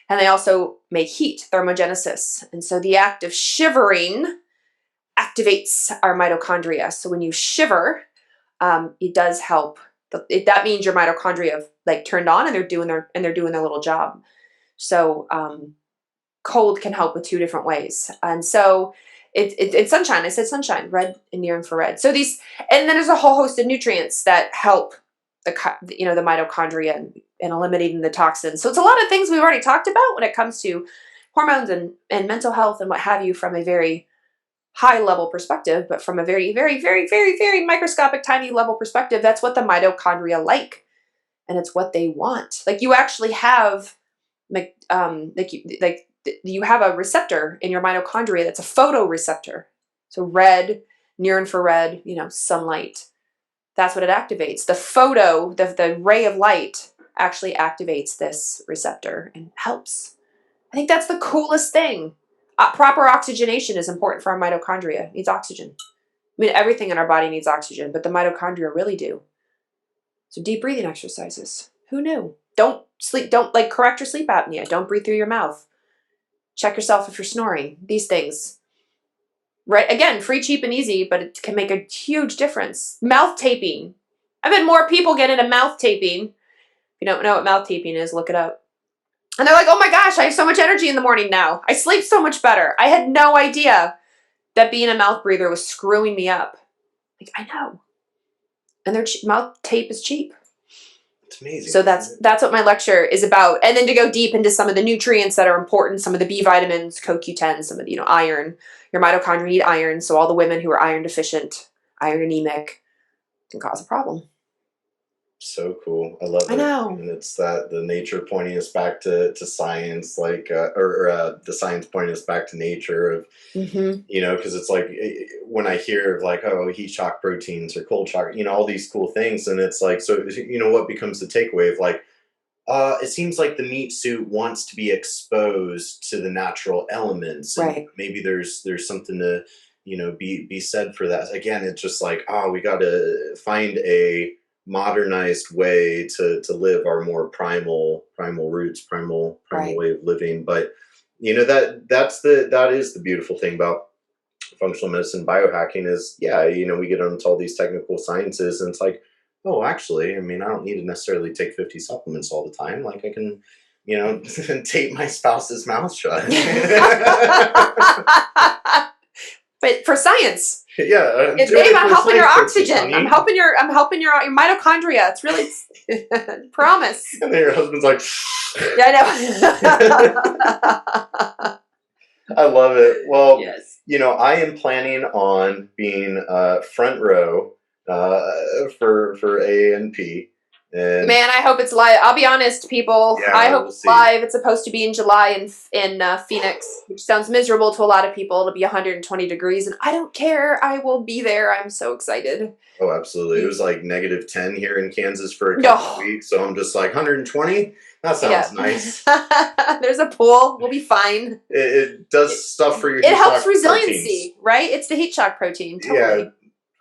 and they also make heat, thermogenesis. And so the act of shivering activates our mitochondria. So when you shiver, it does help. That means your mitochondria have like turned on, and they're doing their little job. So cold can help with two different ways. And so It's sunshine. I said sunshine, red and near infrared. So these, and then there's a whole host of nutrients that help the mitochondria and eliminating the toxins. So it's a lot of things we've already talked about when it comes to hormones and mental health and what have you from a very high level perspective, but from a very, very, very, very, very microscopic, tiny level perspective, that's what the mitochondria like, and it's what they want. Like you actually have, you have a receptor in your mitochondria that's a photoreceptor. So red, near infrared, sunlight. That's what it activates. The ray of light actually activates this receptor and helps. I think that's the coolest thing. Proper oxygenation is important for our mitochondria. It needs oxygen. I mean, everything in our body needs oxygen, but the mitochondria really do. So deep breathing exercises. Who knew? Don't correct your sleep apnea. Don't breathe through your mouth. Check yourself if you're snoring. These things. Right? Again, free, cheap, and easy, but it can make a huge difference. Mouth taping. I've had more people get into mouth taping. If you don't know what mouth taping is, look it up. And they're like, oh my gosh, I have so much energy in the morning now. I sleep so much better. I had no idea that being a mouth breather was screwing me up. Like, I know. And their mouth tape is cheap. It's amazing. So that's what my lecture is about. And then to go deep into some of the nutrients that are important, some of the B vitamins, CoQ10, some of the, iron. Your mitochondria need iron. So all the women who are iron deficient, iron anemic, can cause a problem. So cool. I love it. I know. And it's that the nature pointing us back to science, like, or the science pointing us back to nature of, because it's like when I hear of like, oh, heat shock proteins or cold shock, all these cool things. And it's like, so, what becomes the takeaway of like, it seems like the meat suit wants to be exposed to the natural elements. And right. Maybe there's something to, be said for that. Again, it's just like, we got to find a modernized way to live our more primal roots, primal right. way of living. But that is the beautiful thing about functional medicine, biohacking is, we get into all these technical sciences and it's like, oh, actually, I mean, I don't need to necessarily take 50 supplements all the time. Like I can, tape my spouse's mouth shut. But for science. Yeah. Babe, I'm helping your oxygen. I'm helping your mitochondria. It's really promise. And then your husband's like, yeah, I know. I love it. Well, yes. I am planning on being front row for ANP. And man, I hope it's live. I'll be honest, people. Yeah, I hope it's live. It's supposed to be in July in Phoenix, which sounds miserable to a lot of people. It'll be 120 degrees, and I don't care. I will be there. I'm so excited. Oh, absolutely. It was like -10 here in Kansas for a couple of weeks, so I'm just like 120? That sounds nice. There's a pool. We'll be fine. It does stuff for your heat shock. It helps resiliency, proteins. Right? It's the heat shock protein. Totally.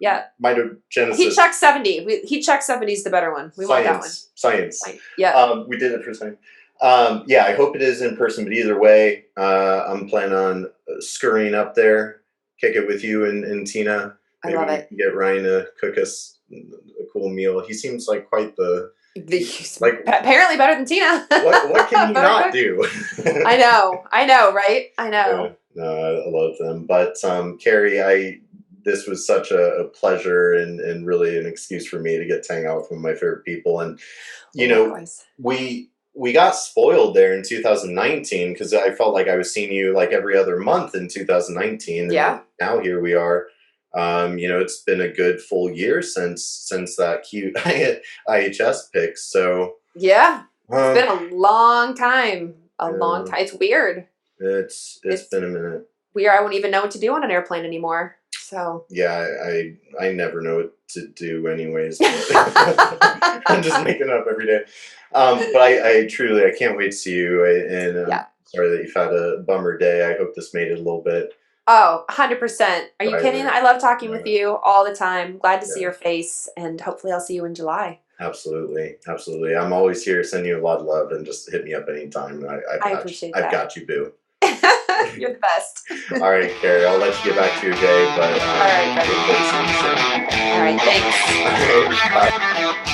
Yeah. Mitogenesis. Heat shock 70. Heat shock 70 is the better one. We want that one. Science. Yeah. We did it for science. I hope it is in person, but either way, I'm planning on scurrying up there, kick it with you and Tina. Maybe I love it. Get Ryan to cook us a cool meal. He seems like quite the apparently better than Tina. what can he not do? I know, right? I know. Yeah, no, I love them. But Kerry, this was such a pleasure and really an excuse for me to get to hang out with one of my favorite people. And, we got spoiled there in 2019 because I felt like I was seeing you like every other month in 2019. And now here we are. It's been a good full year since that cute IHS pick. So yeah, it's been a long time. Long time. It's weird. It's been a minute. I won't even know what to do on an airplane anymore. So yeah, I never know what to do anyways. I'm just making it up every day. But I truly can't wait to see you. And sorry that you've had a bummer day. I hope this made it a little bit. Oh, 100%. Are you kidding? I love talking with you all the time. Glad to see your face, and hopefully I'll see you in July. Absolutely. I'm always here. Send you a lot of love and just hit me up anytime. I appreciate that. I've got you, boo. You're the best. All right, Kerry. I'll let you get back to your day, but all right, thanks. all right, bye.